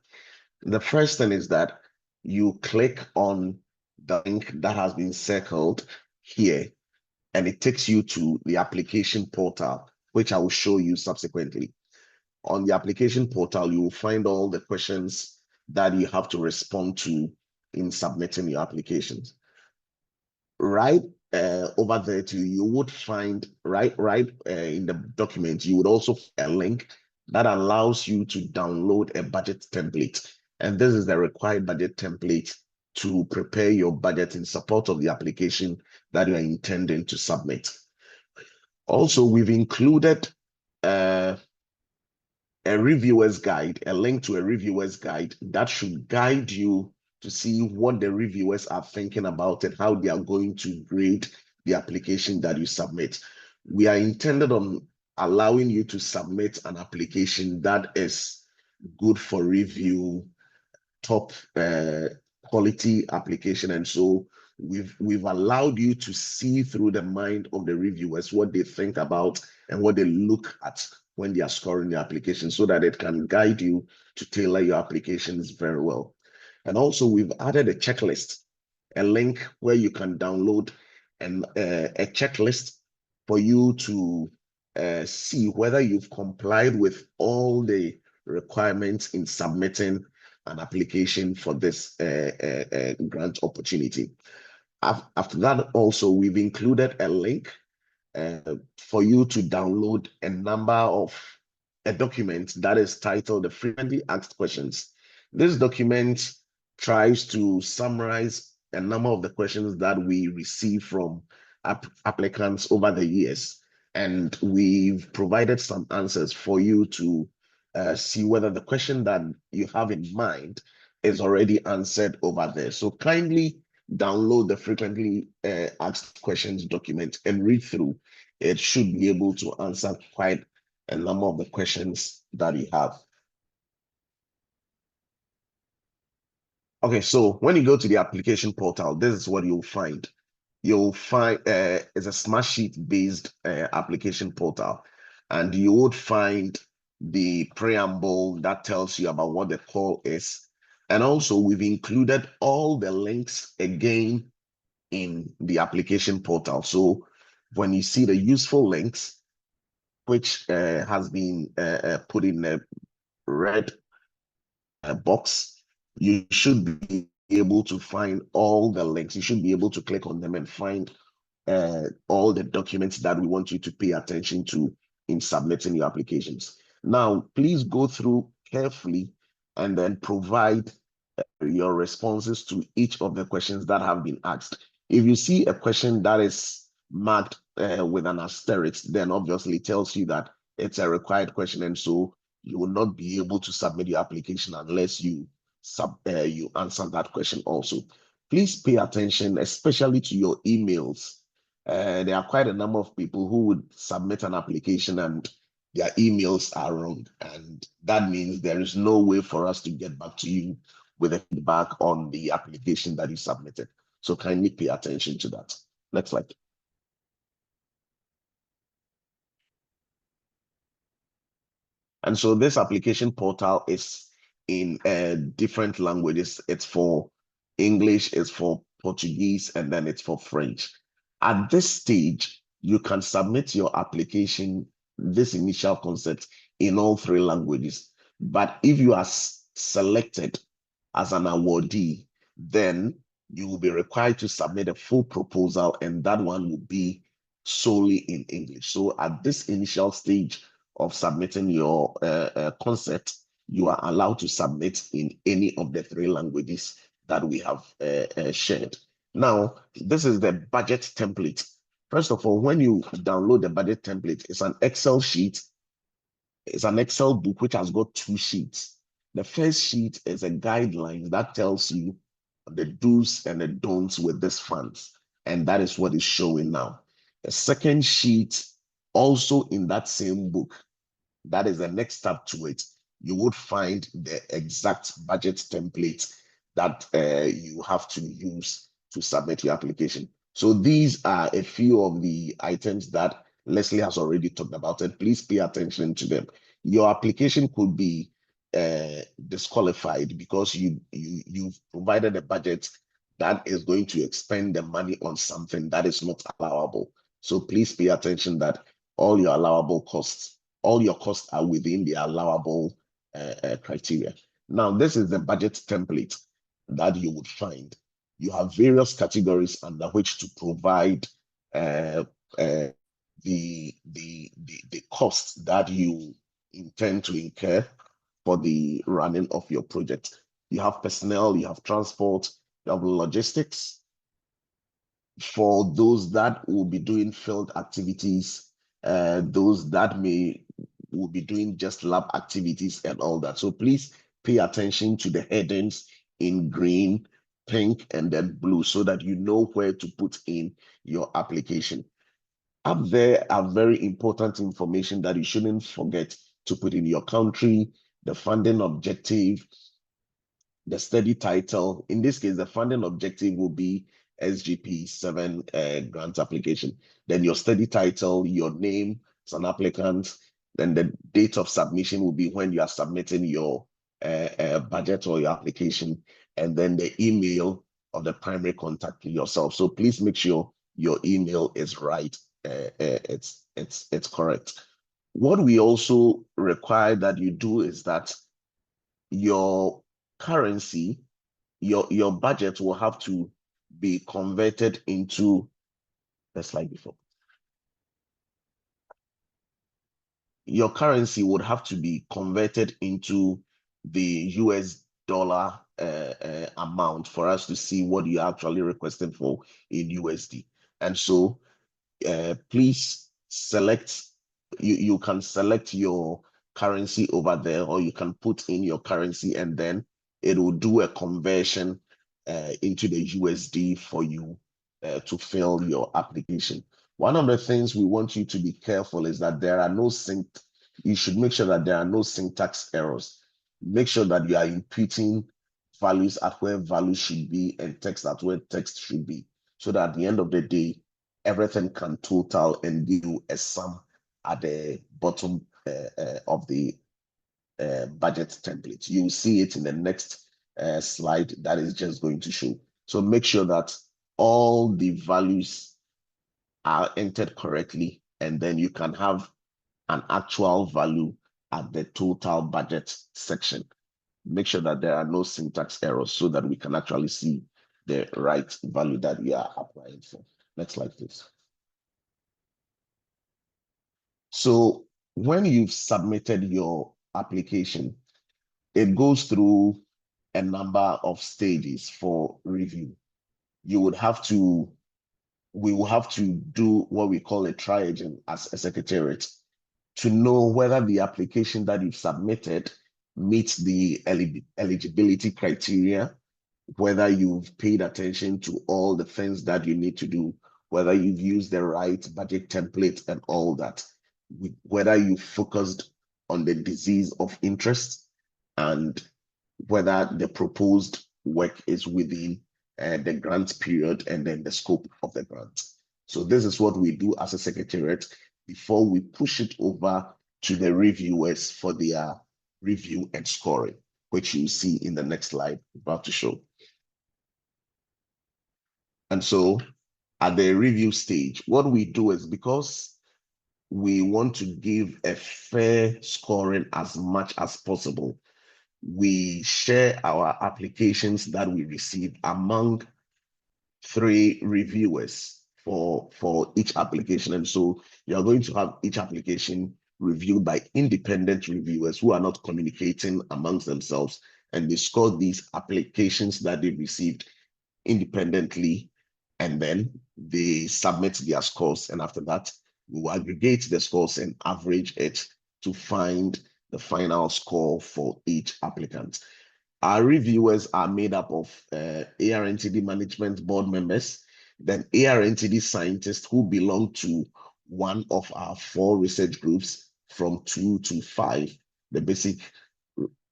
The first thing is that you click on the link that has been circled here, and it takes you to the application portal, which I will show you subsequently. On the application portal, you will find all the questions that you have to respond to in submitting your applications. Right over there too, you would find right in the document, you would also find a link that allows you to download a budget template. And this is the required budget template to prepare your budget in support of the application that you are intending to submit. Also, we've included a reviewer's guide, a link to a reviewer's guide that should guide you to see what the reviewers are thinking about and how they are going to grade the application that you submit. We are intended on allowing you to submit an application that is good for review, top quality application. And so we've allowed you to see through the mind of the reviewers what they think about and what they look at when they are scoring the application, so that it can guide you to tailor your applications very well. And also we've added a checklist, a link where you can download a checklist for you to see whether you've complied with all the requirements in submitting an application for this grant opportunity. After that, also, we've included a link for you to download a document that is titled the Frequently Asked Questions. This document tries to summarize a number of the questions that we receive from applicants over the years. And we've provided some answers for you to see whether the question that you have in mind is already answered over there. So kindly download the Frequently Asked Questions document and read through. It should be able to answer quite a number of the questions that you have. Okay, so when you go to the application portal, this is what you'll find. You'll find it's a Smartsheet based application portal, and you would find the preamble that tells you about what the call is. And also we've included all the links again in the application portal. So when you see the useful links, which has been put in a red box, you should be able to find all the links. You should be able to click on them and find all the documents that we want you to pay attention to in submitting your applications. Now, please go through carefully and then provide your responses to each of the questions that have been asked. If you see a question that is marked with an asterisk, then obviously it tells you that it's a required question, and so you will not be able to submit your application unless you answer that question also. Please pay attention, especially to your emails. There are quite a number of people who would submit an application and their emails are wrong, and that means there is no way for us to get back to you with a feedback on the application that you submitted. So kindly pay attention to that. Next slide. And so this application portal is in different languages. It's for English, it's for Portuguese, and then it's for French. At this stage, you can submit your application, this initial concept, in all 3 languages. But if you are selected as an awardee, then you will be required to submit a full proposal, and that one will be solely in English. So at this initial stage of submitting your concept, you are allowed to submit in any of the 3 languages that we have shared. Now, this is the budget template. First of all, when you download the budget template, it's an Excel sheet. It's an Excel book which has got 2 sheets. The first sheet is a guideline that tells you the do's and the don'ts with these funds, and that is what is showing now. The second sheet, also in that same book, that is the next step to it. You would find the exact budget template that you have to use to submit your application. So these are a few of the items that Leslie has already talked about, and please pay attention to them. Your application could be disqualified because you've provided a budget that is going to expend the money on something that is not allowable. So please pay attention that all your allowable costs, all your costs are within the allowable criteria. Now, this is the budget template that you would find. You have various categories under which to provide the costs that you intend to incur for the running of your project. You have personnel, you have transport, you have logistics. For those that will be doing field activities, those that will be doing just lab activities and all that. So please pay attention to the headings in green, pink, and then blue so that you know where to put in your application. Up there are very important information that you shouldn't forget to put in your country, the funding objective, the study title. In this case, the funding objective will be SGP VII grant application. Then your study title, your name as an applicant, then the date of submission will be when you are submitting your budget or your application, and then the email of the primary contact yourself. So please make sure your email is right. It's correct. What we also require that you do is that your currency, your budget will have to be converted into the slide before. Your currency would have to be converted into the US dollar amount for us to see what you actually requested for in USD. And so please select, you can select your currency over there, or you can put in your currency and then it will do a conversion into the USD for you to fill your application. One of the things we want you to be careful is that there are no you should make sure that there are no syntax errors. Make sure that you are inputting values at where values should be and text at where text should be, so that at the end of the day, everything can total and give you a sum at the bottom of the budget template. You'll see it in the next slide that is just going to show. So make sure that all the values are entered correctly, and then you can have an actual value at the total budget section. Make sure that there are no syntax errors so that we can actually see the right value that we are applying for. Next slide, please. So when you've submitted your application, it goes through a number of stages for review. We will have to do what we call a triaging as a secretariat to know whether the application that you've submitted meets the eligibility criteria, whether you've paid attention to all the things that you need to do, whether you've used the right budget template and all that, whether you focused on the disease of interest, and whether the proposed work is within the grant period and then the scope of the grant. So this is what we do as a secretariat before we push it over to the reviewers for their review and scoring, which you see in the next slide about to show. And so at the review stage, what we do is, because we want to give a fair scoring as much as possible, we share our applications that we receive among 3 reviewers for each application. And so you're going to have each application reviewed by independent reviewers who are not communicating amongst themselves, and they score these applications that they received independently, and then they submit their scores. And after that, we will aggregate the scores and average it to find the final score for each applicant. Our reviewers are made up of ARNTD management board members, then ARNTD scientists who belong to one of our 4 research groups from 2 to 5, the basic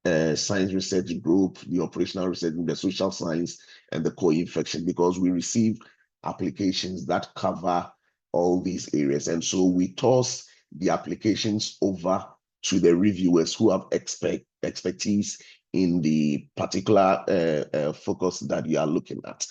science research group, the operational research group, the social science, and the co-infection, because we receive applications that cover all these areas. And so we toss the applications over to the reviewers who have expertise in the particular focus that you are looking at.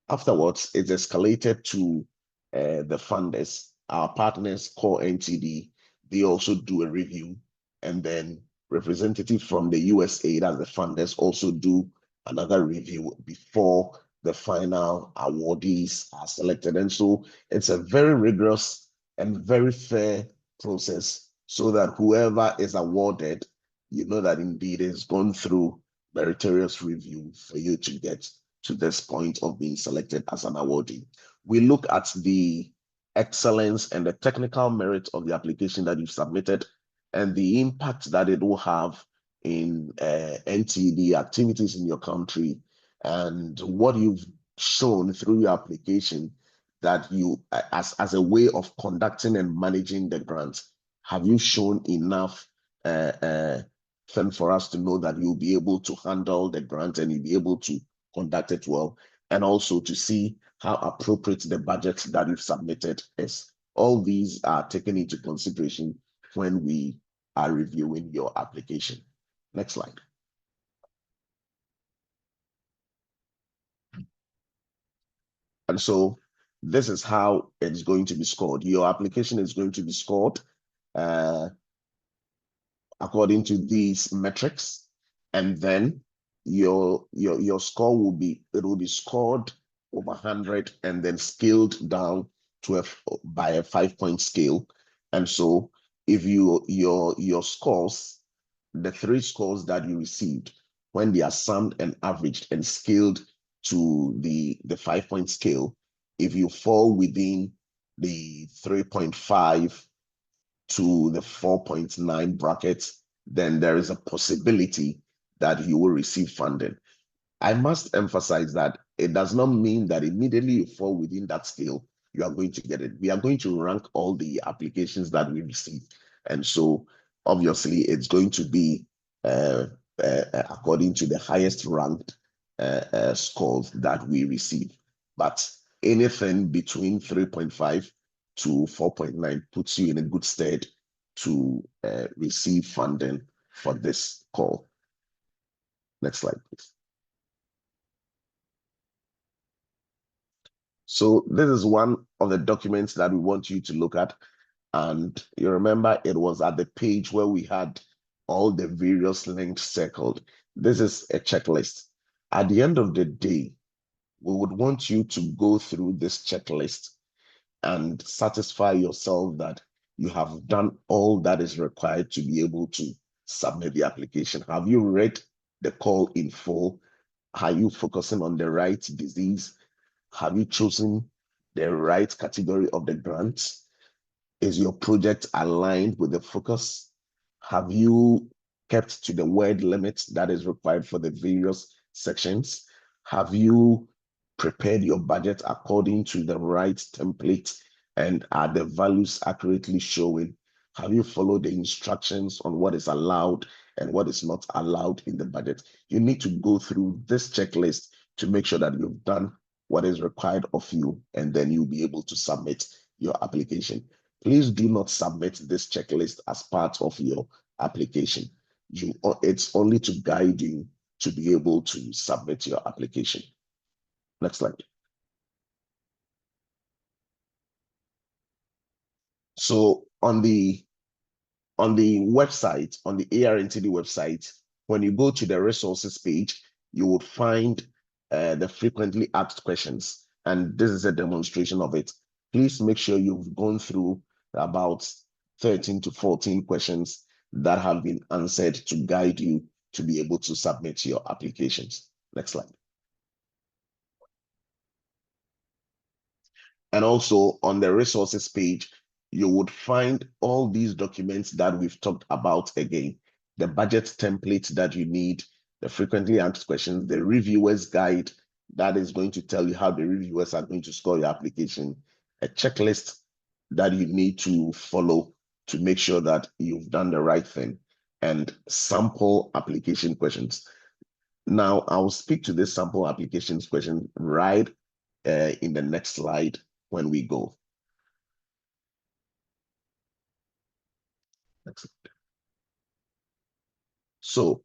Afterwards, it's escalated to the funders, our partners, Core NTD. They also do a review and then representative from the USA, that's the funders, also do another review before the final awardees are selected. And so it's a very rigorous and very fair process, so that whoever is awarded, you know that indeed it's gone through meritorious review for you to get to this point of being selected as an awardee. We look at the excellence and the technical merit of the application that you've submitted and the impact that it will have in NTD activities in your country, and what you've shown through your application that you, as a way of conducting and managing the grant, have you shown enough for us to know that you'll be able to handle the grant and you'll be able to conduct it well, and also to see how appropriate the budget that you've submitted is. All these are taken into consideration when we are reviewing your application. Next slide. And so this is how it's going to be scored. Your application is going to be scored according to these metrics, and then your score will be scored over 100 and then scaled down to by a 5-point scale. And so if your scores, the 3 scores that you received, when they are summed and averaged and scaled to the 5-point scale, if you fall within the 3.5 to the 4.9 brackets, then there is a possibility that you will receive funding. I must emphasize that it does not mean that immediately you fall within that scale, you are going to get it. We are going to rank all the applications that we receive. And so obviously it's going to be according to the highest ranked scores that we receive. But anything between 3.5 to 4.9 puts you in a good stead to receive funding for this call. Next slide, please. So this is one of the documents that we want you to look at. And you remember it was at the page where we had all the various links circled. This is a checklist. At the end of the day, we would want you to go through this checklist and satisfy yourself that you have done all that is required to be able to submit the application. Have you read the call in full? Are you focusing on the right disease? Have you chosen the right category of the grants? Is your project aligned with the focus? Have you kept to the word limit that is required for the various sections? Have you prepared your budget according to the right template, and are the values accurately showing? Have you followed the instructions on what is allowed and what is not allowed in the budget? You need to go through this checklist to make sure that you've done what is required of you, and then you'll be able to submit your application. Please do not submit this checklist as part of your application. It's only to guide you to be able to submit your application. Next slide. So on the website, on the ARNTD website, when you go to the resources page, you would find the frequently asked questions. And this is a demonstration of it. Please make sure you've gone through about 13 to 14 questions that have been answered to guide you to be able to submit your applications. Next slide. And also on the resources page, you would find all these documents that we've talked about again. The budget template that you need, the frequently asked questions, the reviewer's guide that is going to tell you how the reviewers are going to score your application, a checklist that you need to follow to make sure that you've done the right thing, and sample application questions. Now, I'll speak to this sample applications question right in the next slide when we go. Next slide. So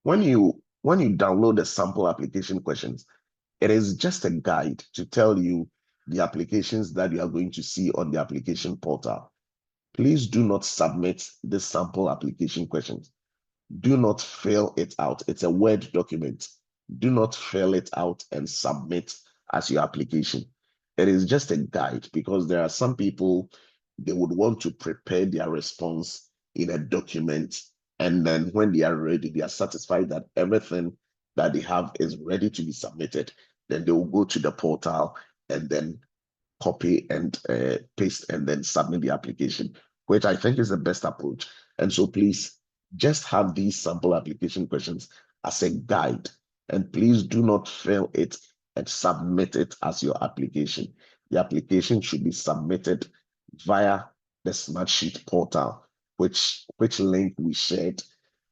when you download the sample application questions, it is just a guide to tell you the applications that you are going to see on the application portal. Please do not submit the sample application questions. do not fill it out. It's a Word document. Do not fill it out and submit as your application. It is just a guide, because there are some people, they would want to prepare their response in a document, and then when they are ready, they are satisfied that everything that they have is ready to be submitted, then they will go to the portal and then copy and paste and then submit the application, which I think is the best approach. And so please just have these sample application questions as a guide, and please do not fill it and submit it as your application. The application should be submitted via the Smartsheet portal, which link we shared,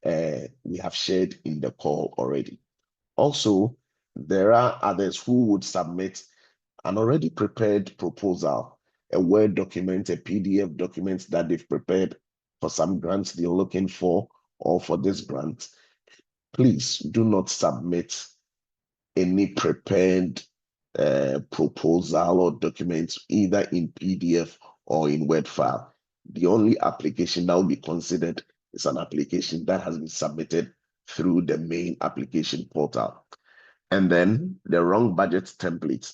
we have shared in the call already. Also, there are others who would submit an already prepared proposal, a Word document, a PDF document that they've prepared for some grants they're looking for, or for this grant. Please do not submit any prepared proposal or document either in PDF or in Word file. The only application that will be considered is an application that has been submitted through the main application portal. And then the wrong budget template.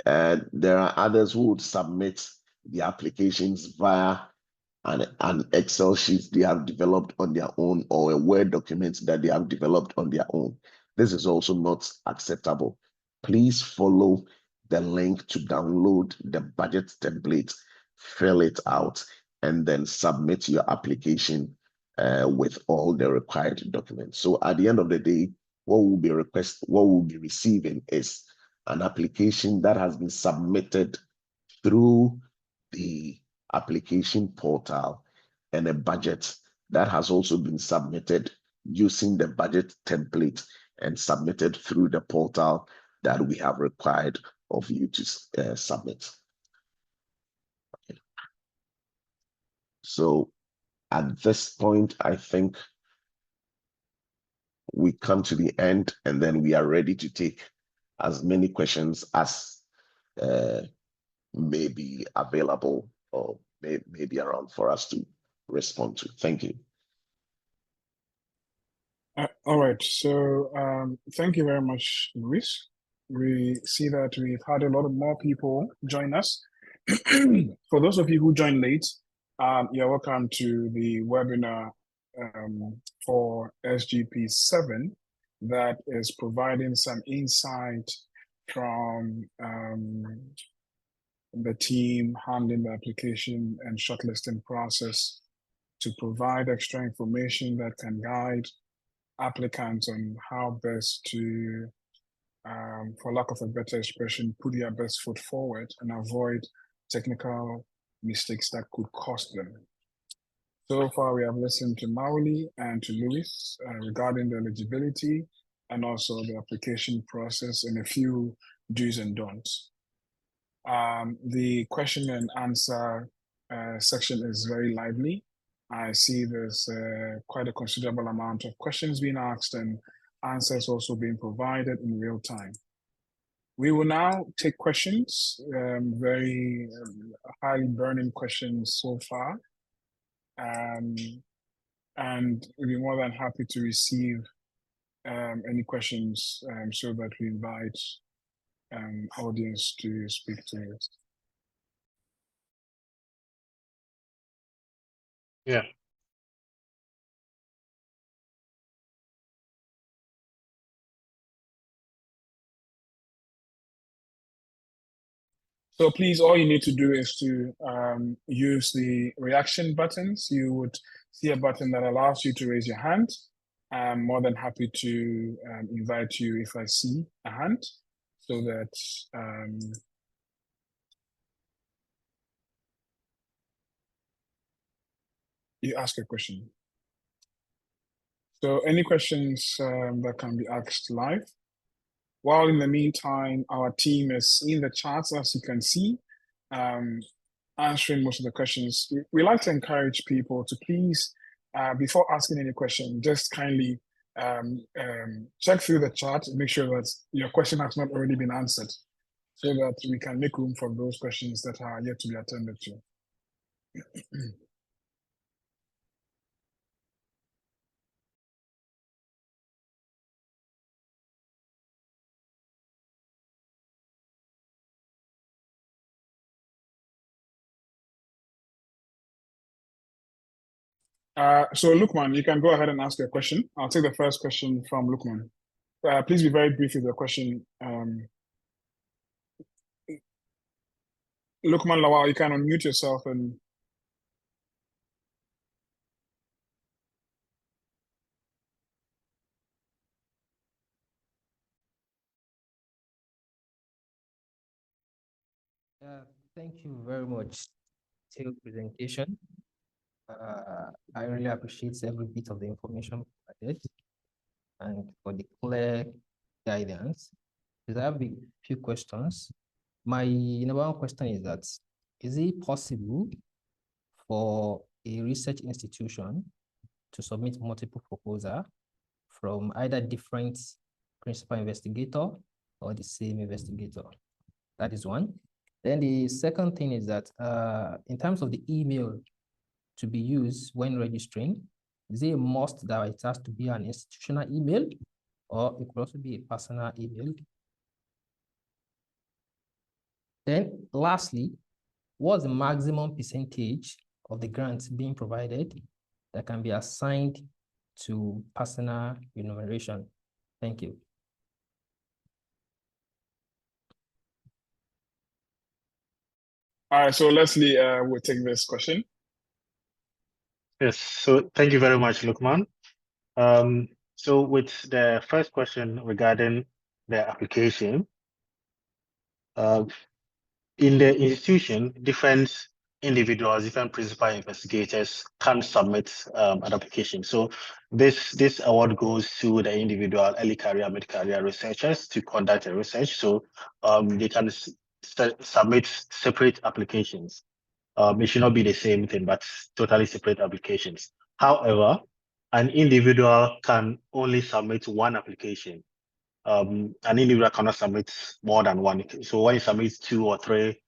There are others who would submit the applications via an Excel sheet they have developed on their own, or a Word document that they have developed on their own. This is also not acceptable. Please follow the link to download the budget template, fill it out, and then submit your application with all the required documents. So at the end of the day, what we'll be receiving is an application that has been submitted through the application portal, and a budget that has also been submitted using the budget template and submitted through the portal that we have required of you to submit. Okay. So at this point, I think we come to the end, and then we are ready to take as many questions as may be available or may be around for us to respond to. Thank you. All right, so thank you very much, Luis. We see that we've had a lot of more people join us. For those of you who joined late, you're welcome to the webinar for SGP VII that is providing some insight from the team handling the application and shortlisting process to provide extra information that can guide applicants on how best to, for lack of a better expression, put their best foot forward and avoid technical mistakes that could cost them. So far, we have listened to Mauli and to Luis regarding the eligibility and also the application process and a few do's and don'ts. The question and answer section is very lively. I see there's quite a considerable amount of questions being asked and answers also being provided in real time. We will now take questions, very highly burning questions so far. And we'll be more than happy to receive any questions so that we invite audience to speak to it. Yeah. So please, all you need to do is to use the reaction buttons. You would see a button that allows you to raise your hand. I'm more than happy to invite you if I see a hand, so that you ask a question. So any questions that can be asked live. While in the meantime, our team is in the charts, as you can see, answering most of the questions. We like to encourage people to please, before asking any question, just kindly check through the chat, make sure that your question has not already been answered, so that we can make room for those questions that are yet to be attended to. So Lukman, you can go ahead and ask your question. I'll take the first question from Lukman. Please be very brief with your question. Lukman Lawal, you can unmute yourself and thank you very much. Detailed presentation. I really appreciate every bit of the information provided and for the clear guidance. I have a few questions. My number one question is that, is it possible for a research institution to submit multiple proposals from either different principal investigator or the same investigator? That is one. Then the second thing is that in terms of the email to be used when registering, is it a must that it has to be an institutional email, or it could also be a personal email? Then lastly, what's the maximum percentage of the grants being provided that can be assigned to personal remuneration? Thank you. all right. So Leslie will take this question. Yes, so thank you very much, Lukman. So with the first question regarding the application, in the institution, different individuals, different principal investigators can submit an application. So this award goes to the individual early career, mid-career researchers to conduct a research. So they can submit separate applications. It should not be the same thing, but totally separate applications. However, an individual can only submit one application. An individual cannot submit more than one. So when you submit 2 or 3,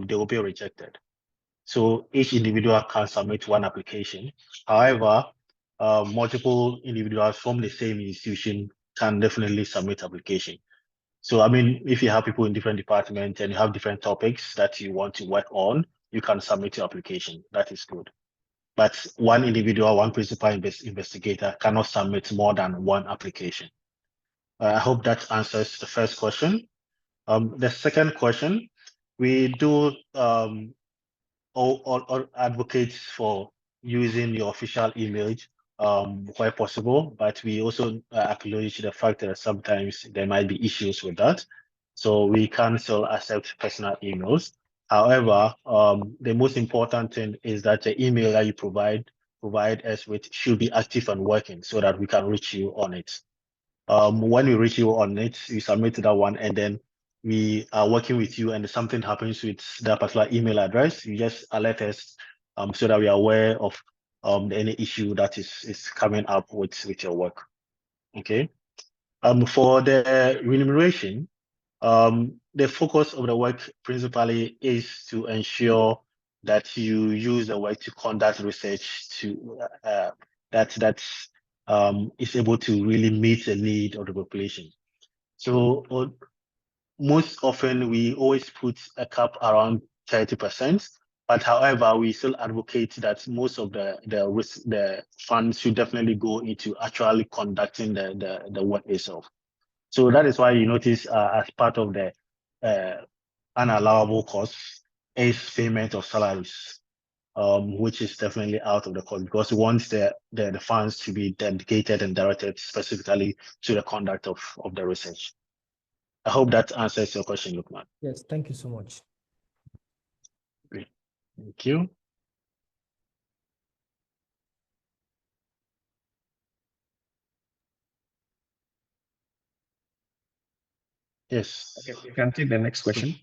they will be rejected. So each individual can submit one application. However, multiple individuals from the same institution can definitely submit application. So, I mean, if you have people in different departments and you have different topics that you want to work on, you can submit your application. That is good. But one individual, one principal investigator cannot submit more than one application. I hope that answers the first question. The second question, we do or advocate for using your official email where possible, but we also acknowledge the fact that sometimes there might be issues with that. So we can still accept personal emails. However, the most important thing is that the email that you provide us with should be active and working so that we can reach you on it. When we reach you on it, you submit that one, and then we are working with you, and if something happens with that particular email address, you just alert us so that we are aware of any issue that is coming up with your work. Okay. For the remuneration, the focus of the work principally is to ensure that you use the work to conduct research to that is able to really meet the need of the population. So most often we always put a cap around 30%, but however, we still advocate that most of the funds should definitely go into actually conducting the work itself. So that is why you notice as part of the unallowable costs is payment of salaries, which is definitely out of the cost because we want the funds to be dedicated and directed specifically to the conduct of the research. I hope that answers your question, Lukman. Yes, thank you so much. Great. Thank you. Yes. Okay, you can take the next question.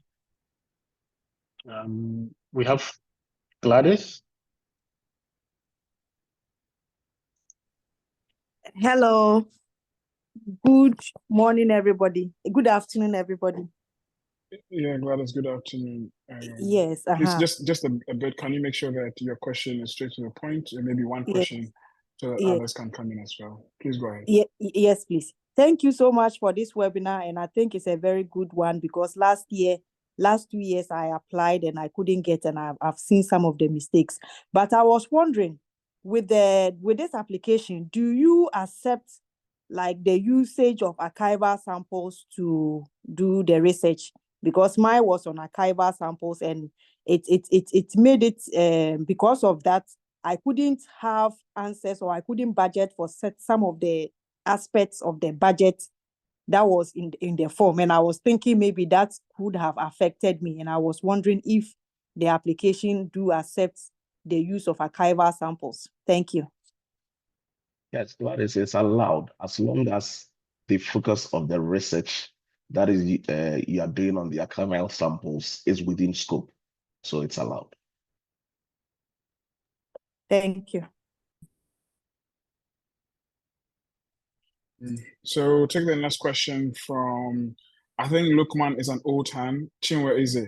We have Gladys. Hello. Good morning, everybody. Good afternoon, everybody. Yeah, Gladys, good afternoon. Yes. Please, just a bit, can you make sure that your question is straight to the point and maybe one question so that others can come in as well? Please go ahead. Yes, please. Thank you so much for this webinar, and I think it's a very good one because last 2 years I applied and I couldn't get, and I've seen some of the mistakes. But I was wondering, with this application, do you accept like the usage of archival samples to do the research? Because mine was on archival samples, and it made it because of that I couldn't have answers, or I couldn't budget for some of the aspects of the budget that was in the form. And I was thinking maybe that could have affected me. And I was wondering if the application do accept the use of archival samples. Thank you. Yes, Gladys, it's allowed as long as the focus of the research that is you are doing on the archival samples is within scope. So it's allowed. Thank you. So take the next question from, I think Lukman is an old hand. Chinwe Ize.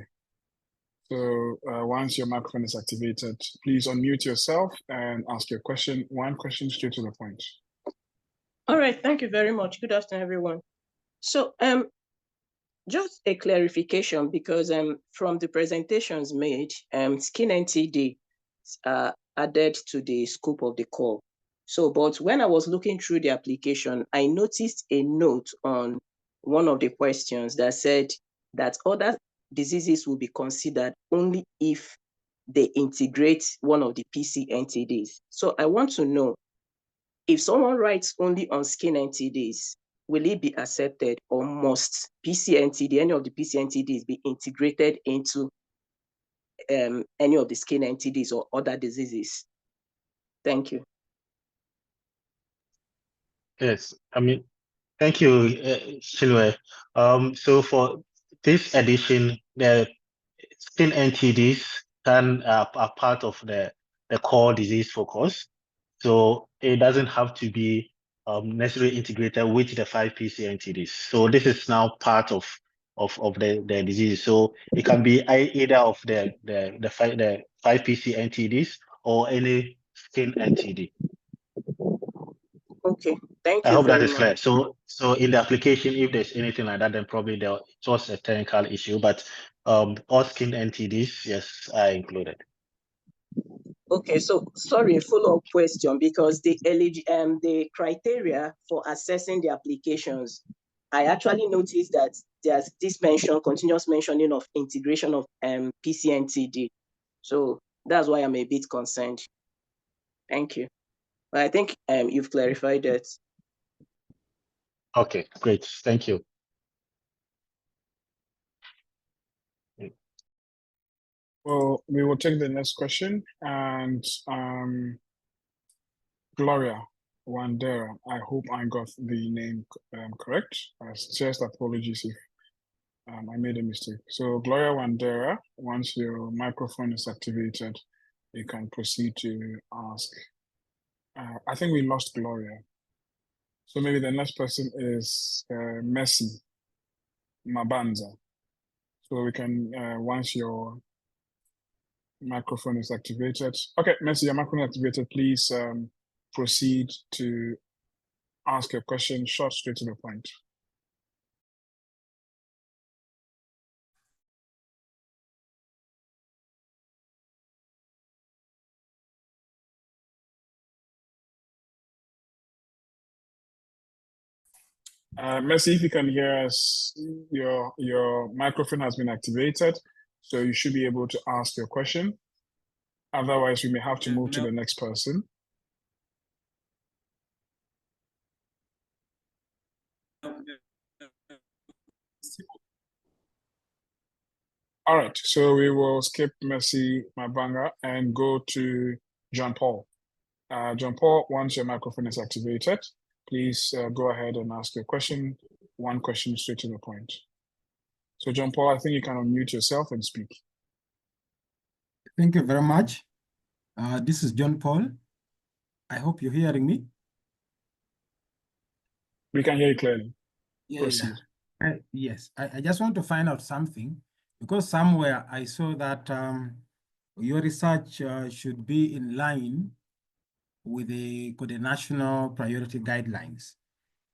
So once your microphone is activated, please unmute yourself and ask your question. One question straight to the point. All right, thank you very much. Good afternoon, everyone. So just a clarification, because from the presentations made, skin NTD added to the scope of the call. So, but when I was looking through the application, I noticed a note on one of the questions that said that other diseases will be considered only if they integrate one of the PC NTDs. So I want to know, if someone writes only on skin NTDs, will it be accepted, or must PCNTD, any of the PCNTDs, be integrated into any of the skin NTDs or other diseases? Thank you. Yes, I mean, thank you, Chinwe. So for this edition, the skin NTDs are part of the core disease focus. So it doesn't have to be necessarily integrated with the 5 PC NTDs. So this is now part of the disease. So it can be either of the 5 PC NTDs or any skin NTD. Okay, thank you. I hope that very is much. clear. So in the application, if there's anything like that, then probably it was a technical issue. But all skin NTDs, yes, are included. Okay, so sorry, a follow-up question, because the criteria for assessing the applications, I actually noticed that there's this continuous mentioning of integration of PCNTD. So that's why I'm a bit concerned. Thank you. But I think you've clarified that. Okay, great. Thank you. Well, we will take the next question, and Gloria Wandera. I hope I got the name correct. Just apologies if I made a mistake. So Gloria Wandera, once your microphone is activated, you can proceed to ask. I think we lost Gloria. So maybe the next person is Messi Mabanza. So we can, once your microphone is activated. Okay, Messi, your microphone activated. Please proceed to ask your question, short, straight to the point. Messi, if you can hear us, your microphone has been activated, so you should be able to ask your question. Otherwise, we may have to move to the next person. All right, so we will skip Messi Mabanga and go to John Paul. John Paul, once your microphone is activated, please go ahead and ask your question. One question straight to the point. So John Paul, I think you can unmute yourself and speak. Thank you very much. This is John Paul. I hope you're hearing me. We can hear you clearly. Yeah, Proceed. yeah. Yes, I just want to find out something, because somewhere I saw that your research should be in line with the national priority guidelines.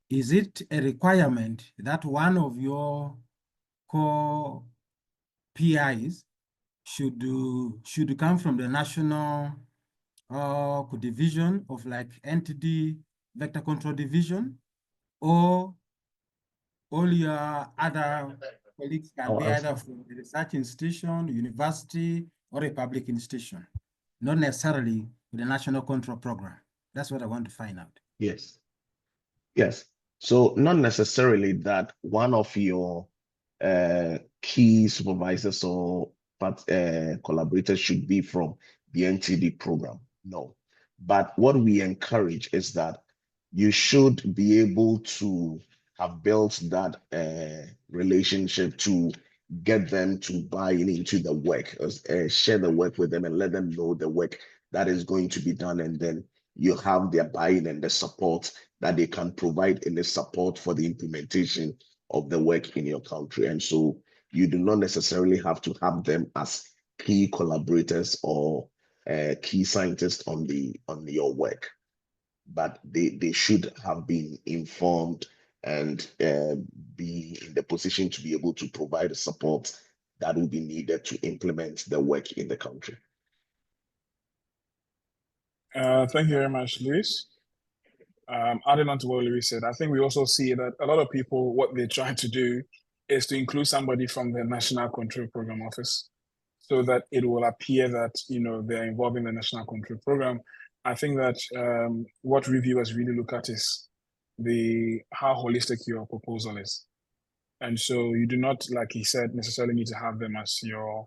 Is it a requirement that one of your core PIs should come from the national division of like NTD vector control division, or all your other colleagues can be either from a research institution, university, or a public institution, not necessarily with the national control program. That's what I want to find out. Yes. Yes. So not necessarily that one of your key supervisors or collaborators should be from the NTD program. No. But what we encourage is that you should be able to have built that relationship to get them to buy into the work, share the work with them and let them know the work that is going to be done. And then you have their buy-in and the support that they can provide in the support for the implementation of the work in your country. And so you do not necessarily have to have them as key collaborators or key scientists on your work, but they should have been informed and be in the position to be able to provide the support that will be needed to implement the work in the country. Thank you very much, Luis. Adding on to what Luis said, I think we also see that a lot of people, what they're trying to do is to include somebody from the National Control Program Office so that it will appear that, you know, they're involved in the National Control Program. I think that what reviewers really look at is how holistic your proposal is. And so you do not, like he said, necessarily need to have them as your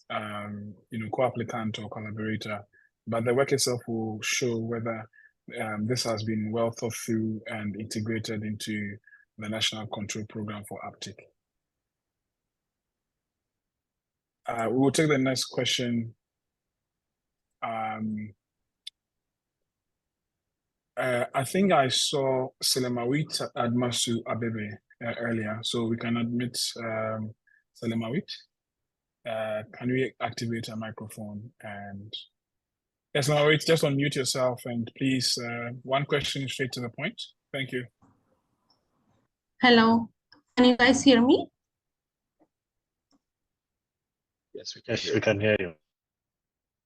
co-applicant or collaborator, but the work itself will show whether this has been well thought through and integrated into the National Control Program for uptake. We will take the next question. I think I saw Selemawit Admasu Abebe earlier, so we can admit Selemawit. Can we activate a microphone? And yes, Selemawit, just unmute yourself and please, one question straight to the point. Thank you. Hello, can you guys hear me? Yes, we can hear you.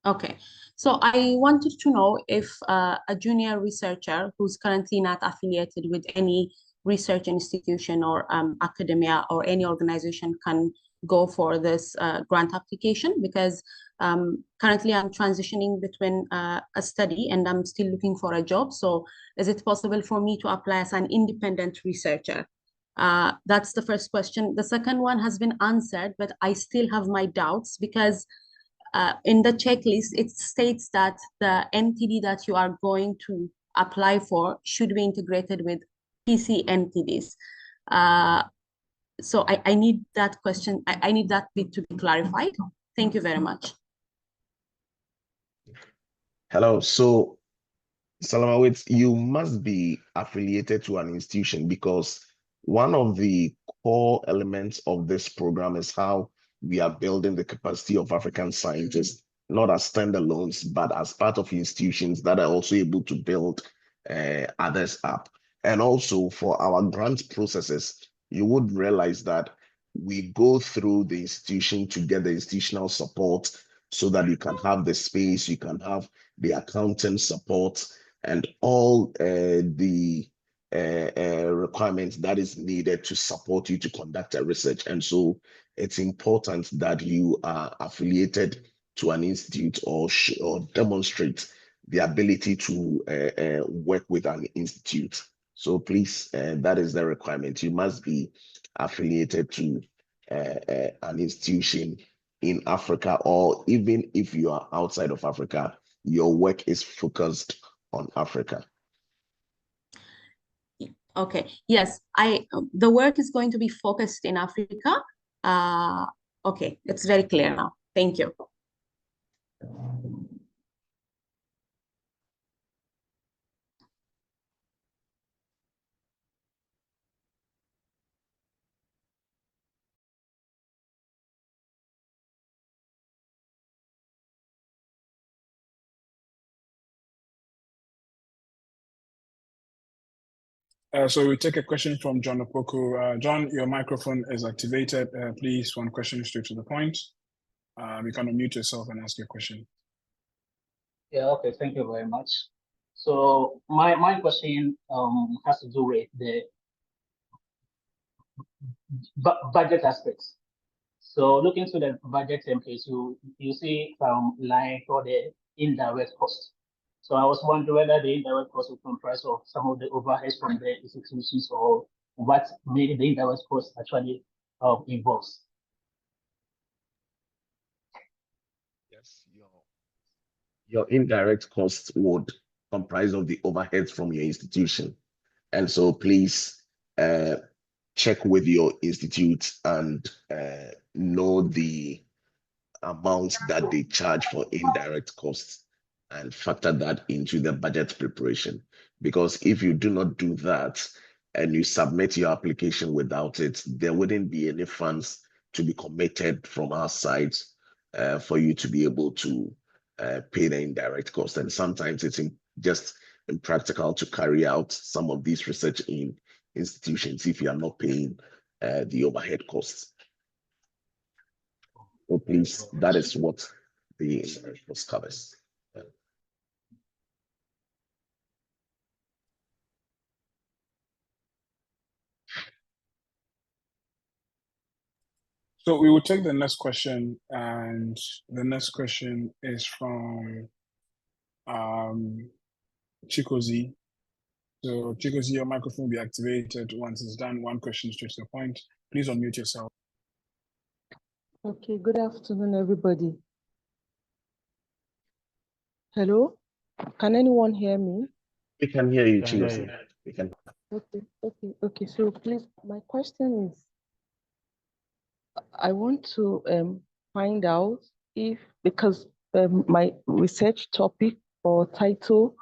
Okay, so I wanted to know if a junior researcher who's currently not affiliated with any research institution or academia or any organization can go for this grant application, because currently I'm transitioning between a study and I'm still looking for a job. So is it possible for me to apply as an independent researcher? That's the first question. The second one has been answered, but I still have my doubts because in the checklist, it states that the NTD that you are going to apply for should be integrated with PC NTDs. So I need that question. I need that bit to be clarified. Thank you very much. Hello. So, Salamawit, you must be affiliated to an institution, because one of the core elements of this program is how we are building the capacity of African scientists, not as standalones, but as part of institutions that are also able to build others up. And also for our grant processes, you would realize that we go through the institution to get the institutional support so that you can have the space, you can have the accounting support, and all the requirements that is needed to support you to conduct a research. And so it's important that you are affiliated to an institute or demonstrate the ability to work with an institute. So please, that is the requirement. You must be affiliated to an institution in Africa, or even if you are outside of Africa, your work is focused on Africa. Okay, yes, the work is going to be focused in Africa. Okay, it's very clear now. Thank you. So we take a question from John Opoku. John, your microphone is activated. Please, one question straight to the point. You can unmute yourself and ask your question. Yeah, okay, thank you very much. So my question has to do with the budget aspects. So looking to the budget templates, you see line for the indirect cost. So I was wondering whether the indirect cost will comprise of some of the overheads from the institutions, or what maybe the indirect cost actually involves. Yes, your indirect costs would comprise of the overheads from your institution. And so please check with your institute and know the amount that they charge for indirect costs and factor that into the budget preparation. Because if you do not do that and you submit your application without it, there wouldn't be any funds to be committed from our side for you to be able to pay the indirect cost. And sometimes it's just impractical to carry out some of these research in institutions if you are not paying the overhead costs. So please, that is what the indirect cost covers. So we will take the next question, and the next question is from Chikozi. So Chikozi, your microphone will be activated once it's done. One question straight to the point. Please unmute yourself. Okay, good afternoon, everybody. Hello, can anyone hear me? We can hear you, Chikozi. We can. Okay. So please, my question is, I want to find out if, because my research topic or title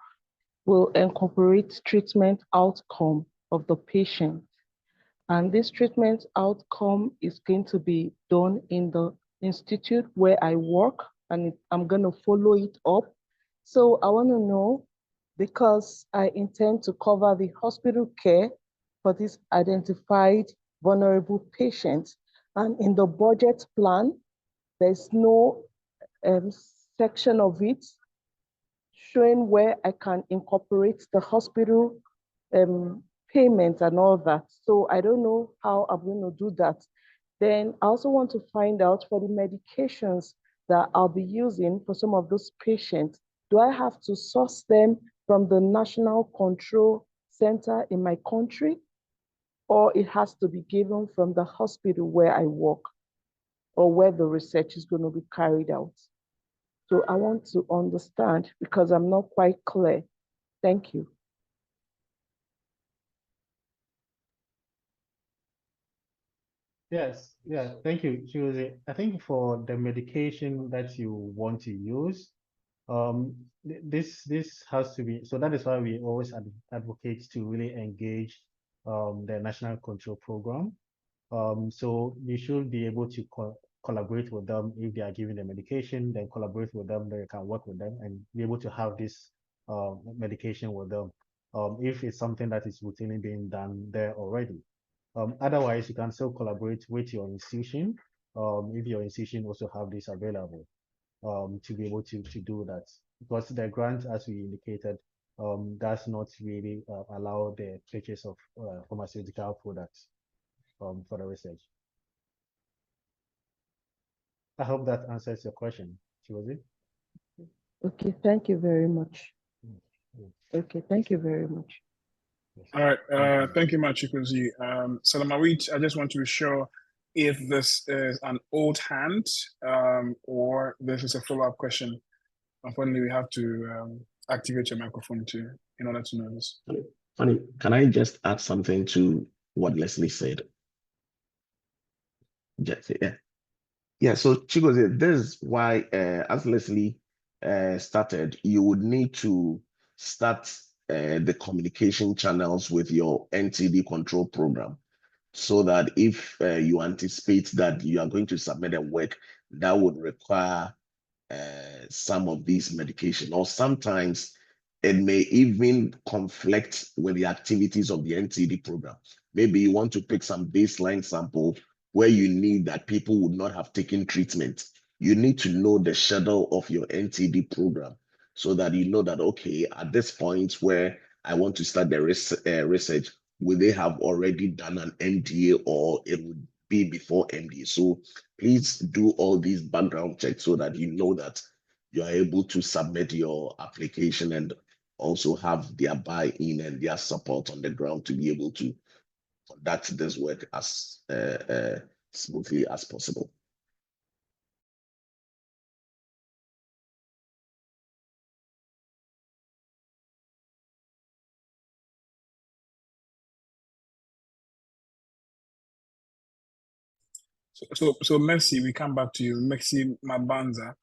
will incorporate treatment outcome of the patient. And this treatment outcome is going to be done in the institute where I work, and I'm going to follow it up. So I want to know, because I intend to cover the hospital care for these identified vulnerable patients. And in the budget plan, there's no section of it showing where I can incorporate the hospital payment and all that. So I don't know how I'm going to do that. Then I also want to find out for the medications that I'll be using for some of those patients, do I have to source them from the National Control Center in my country, or it has to be given from the hospital where I work or where the research is going to be carried out? So I want to understand because I'm not quite clear. Thank you. Yes, yeah, thank you, Josie. I think for the medication that you want to use, this has to be, so that is why we always advocate to really engage the National Control Program. So you should be able to collaborate with them. If they are giving the medication, then collaborate with them, then you can work with them and be able to have this medication with them. If it's something that is routinely being done there already. Otherwise, you can still collaborate with your institution, if your institution also have this available, to be able to do that. Because the grant, as we indicated, does not really allow the purchase of pharmaceutical products for the research. I hope that answers your question, Chigozie. Okay, thank you very much. Okay, thank you very much. All right, thank you much, Chikozi. Salamawit, I just want to be sure if this is an old hand or this is a follow-up question. Unfortunately, we have to activate your microphone too in order to know this. Funny, can I just add something to what Leslie said? Yeah, so Chigozie, this is why, as Leslie started, you would need to start the communication channels with your NTD control program, so that if you anticipate that you are going to submit a work that would require some of these medication, or sometimes it may even conflict with the activities of the NTD program. Maybe you want to pick some baseline sample where you need that people would not have taken treatment. You need to know the schedule of your NTD program so that you know that, okay, at this point where I want to start the research, will they have already done an NDA or it would be before NDA? So please do all these background checks so that you know that you are able to submit your application and also have their buy-in and their support on the ground to be able to conduct this work as smoothly as possible. So Mercy, we come back to you. Mercy Mabanza.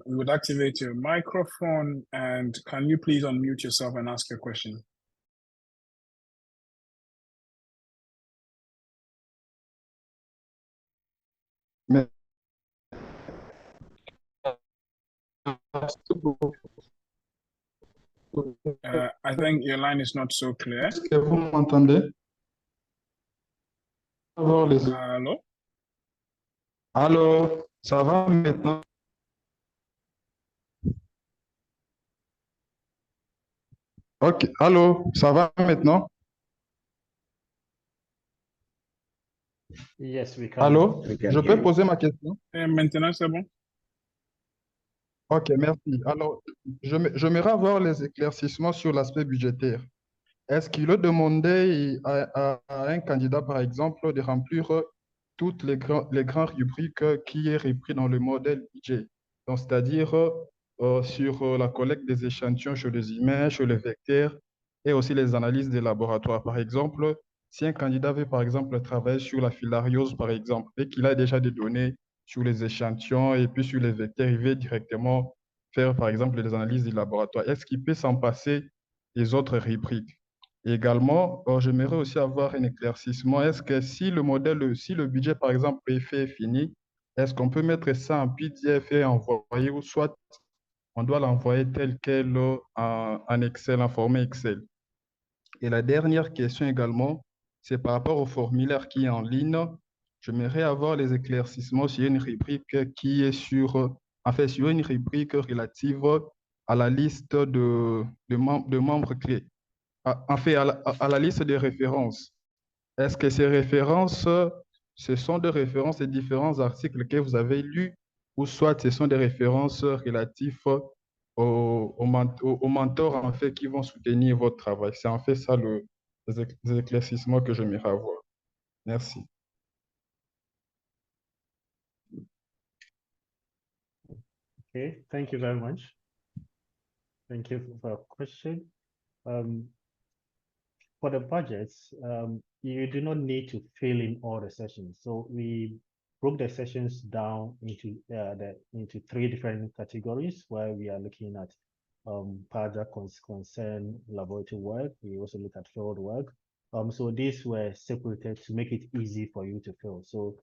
We would activate your microphone, and can you please unmute yourself and ask your question? I think your line is not so clear. Est-ce que vous m'entendez? Hello? Allô, ça va maintenant? Ok, allô, ça va maintenant? Yes, we can. Allô, We can je hear peux you. poser ma question? Maintenant, c'est bon? Ok, merci. Alors, j'aimerais avoir les éclaircissements sur l'aspect budgétaire. Est-ce qu'il est demandé à un candidat, par exemple, de remplir toutes les grandes rubriques qui est repris dans le modèle budget? Donc, c'est-à-dire sur la collecte des échantillons chez les humains, chez les vecteurs et aussi les analyses des laboratoires. Par exemple, si un candidat veut, par exemple, travailler sur la filariose, par exemple, et qu'il a déjà des données sur les échantillons et puis sur les vecteurs, il veut directement faire, par exemple, les analyses des laboratoires. Est-ce qu'il peut s'en passer des autres rubriques? Également, j'aimerais aussi avoir un éclaircissement. Est-ce que si le modèle, si le budget, par exemple, est fait et fini, est-ce qu'on peut mettre ça en PDF et envoyer, ou soit on doit l'envoyer tel quel en Excel, en format Excel? Et la dernière question également, c'est par rapport au formulaire qui est en ligne. J'aimerais avoir les éclaircissements sur une rubrique qui est en fait, sur une rubrique relative à la liste de membres clés. En fait, à la liste des références. Est-ce que ces références, ce sont des références des différents articles que vous avez lus, ou soit ce sont des références relatives aux mentors en fait, qui vont soutenir votre travail? C'est en fait ça les éclaircissements que j'aimerais avoir. Merci. Okay, thank you very much. Thank you for your question. For the budgets, you do not need to fill in all the sessions. So we broke the sessions down into three different categories where we are looking at project concern laboratory work. We also look at field work. So these were separated to make it easy for you to fill. So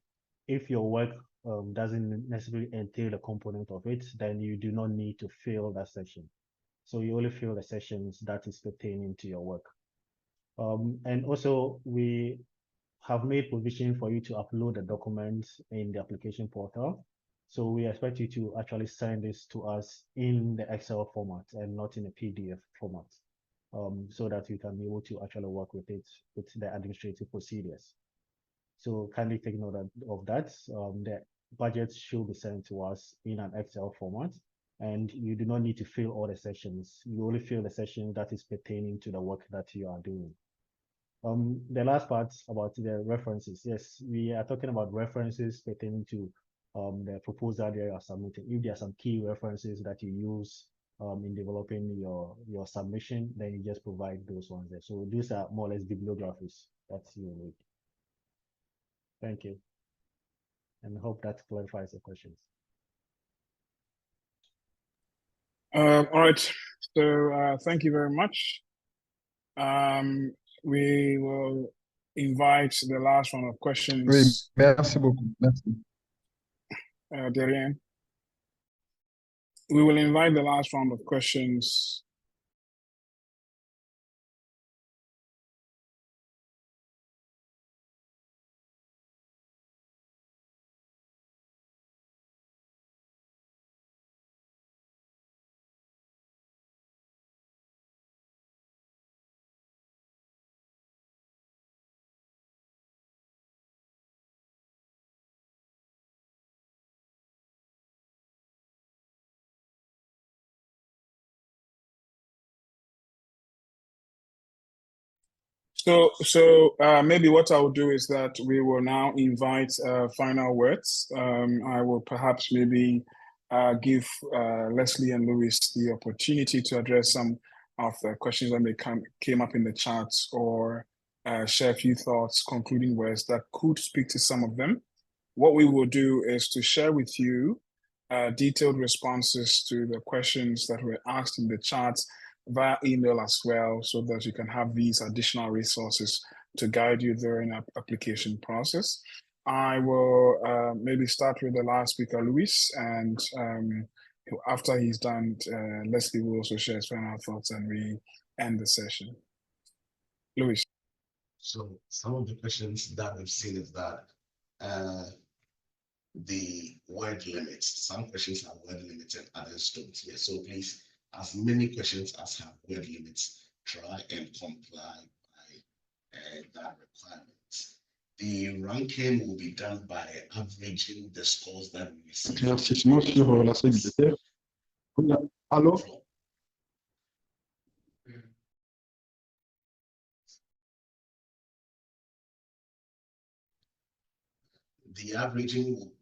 if your work doesn't necessarily entail a component of it, then you do not need to fill that section. So you only fill the sessions that is pertaining to your work. And also we have made provision for you to upload the documents in the application portal. So we expect you to actually send this to us in the Excel format and not in a PDF format, so that you can be able to actually work with it, with the administrative procedures. So kindly take note of that. The budget should be sent to us in an Excel format, and you do not need to fill all the sessions. You only fill the section that is pertaining to the work that you are doing. The last part about the references. Yes, we are talking about references pertaining to the proposal that you are submitting. If there are some key references that you use in developing your submission, then you just provide those ones there. So these are more or less bibliographies that you need. Thank you. And I hope that clarifies the questions. All right. So thank you very much. We will invite the last round of questions. Oui, merci beaucoup. Merci. Darian. We will invite the last round of questions So maybe what I'll do is that we will now invite final words. I will perhaps maybe give Leslie and Louis the opportunity to address some of the questions that may came up in the chat, or share a few thoughts, concluding words that could speak to some of them. What we will do is to share with you detailed responses to the questions that were asked in the chat via email as well, so that you can have these additional resources to guide you during the application process. I will maybe start with the last speaker, Luis, and after he's done, Leslie will also share his final thoughts and we end the session. Luis. So some of the questions that we've seen is that the word limits. Some questions have word limits and others don't. Yeah, so please, as many questions as have word limits, try and comply by that requirement. The ranking will be done by averaging the scores that we receive. Éclaircissement sur l'aspect budgétaire. Allô? The averaging will,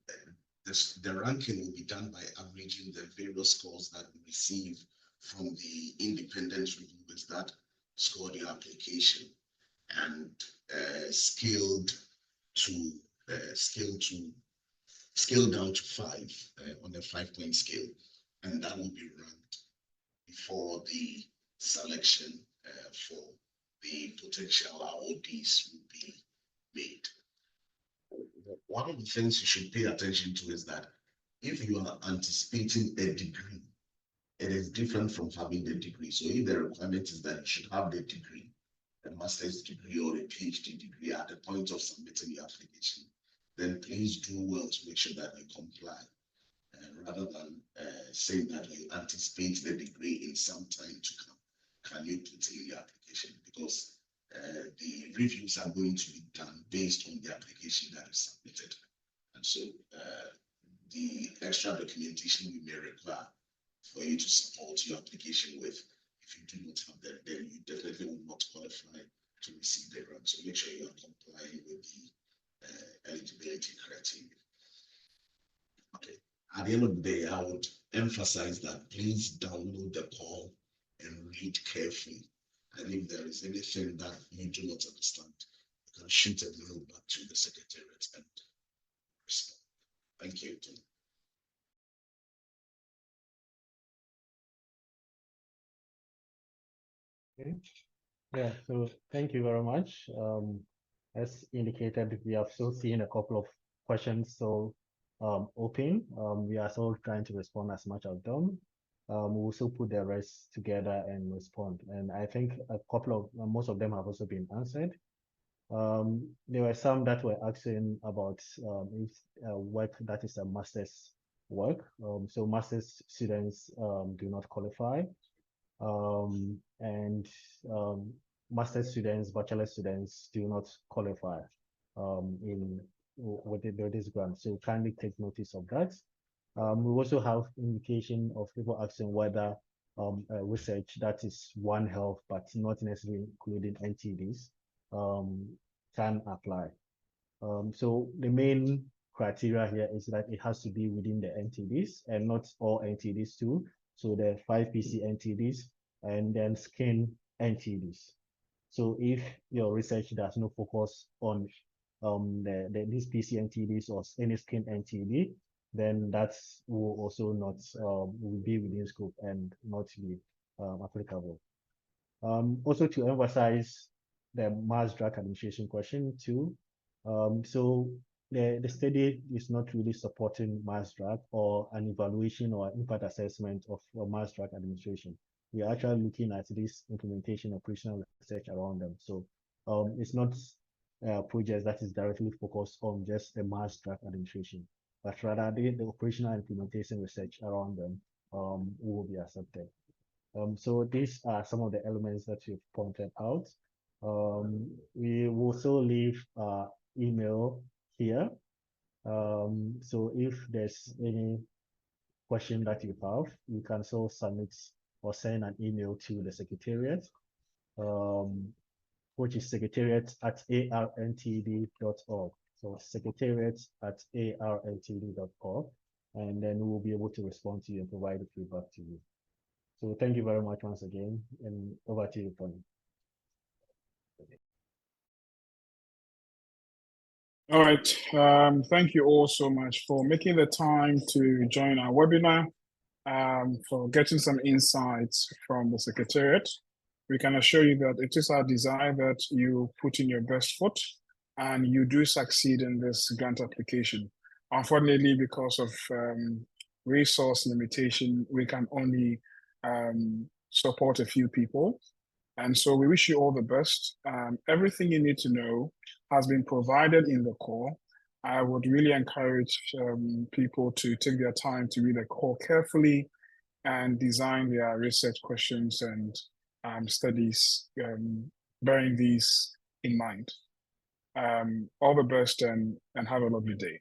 the ranking will be done by averaging the various scores that we receive from the independent reviewers that scored your application, and scaled down to 5 on a 5-point scale, and that will be ranked before the selection for the potential awardees will be made. One of the things you should pay attention to is that if you are anticipating a degree, it is different from having the degree. So if the requirement is that you should have the degree, a master's degree or a PhD degree at the point of submitting your application, then please do well to make sure that you comply, rather than saying that you anticipate the degree in some time to come. Can you put in your application? Because the reviews are going to be done based on the application that is submitted. And so the extra documentation we may require for you to support your application with, if you do not have that, then you definitely will not qualify to receive the grant. So make sure you are complying with the eligibility criteria. Okay. At the end of the day, I would emphasize that please download the call and read carefully. And if there is anything that you do not understand, you can shoot a mail back to the Secretariat and respond. Thank you, Tony. Okay. Yeah, so thank you very much. As indicated, we have still seen a couple of questions so open. We are still trying to respond as much as them. We also put the rest together and respond. And I think a couple of, most of them have also been answered. There were some that were asking about if work that is a master's work. So master's students do not qualify. And master's students, bachelor students do not qualify with this grant. So kindly take notice of that. We also have indication of people asking whether research that is One Health, but not necessarily including NTDs, can apply. So the main criteria here is that it has to be within the NTDs and not all NTDs too. So the 5 PC NTDs and then skin NTDs. So if your research does not focus on these PC NTDs or any skin NTD, then that will also not will be within scope and not be applicable. Also to emphasize the mass drug administration question too. So the study is not really supporting mass drug or an evaluation or impact assessment of mass drug administration. We are actually looking at this implementation operational research around them. So it's not a project that is directly focused on just the mass drug administration, but rather the operational implementation research around them will be accepted. So these are some of the elements that you've pointed out. We will also leave email here. So if there's any question that you have, you can still submit or send an email to the Secretariat for which is secretariat@arntd.org. So secretariat@arntd.org, and then we will be able to respond to you and provide the feedback to you. So thank you very much once again, and over to you, Tony. All right. Thank you all so much for making the time to join our webinar, for getting some insights from the Secretariat. We can assure you that it is our desire that you put in your best foot and you do succeed in this grant application. Unfortunately, because of resource limitation, we can only support a few people. And so we wish you all the best. Everything you need to know has been provided in the core. I would really encourage people to take their time to read the core carefully and design their research questions and studies, bearing these in mind. All the best and have a lovely day.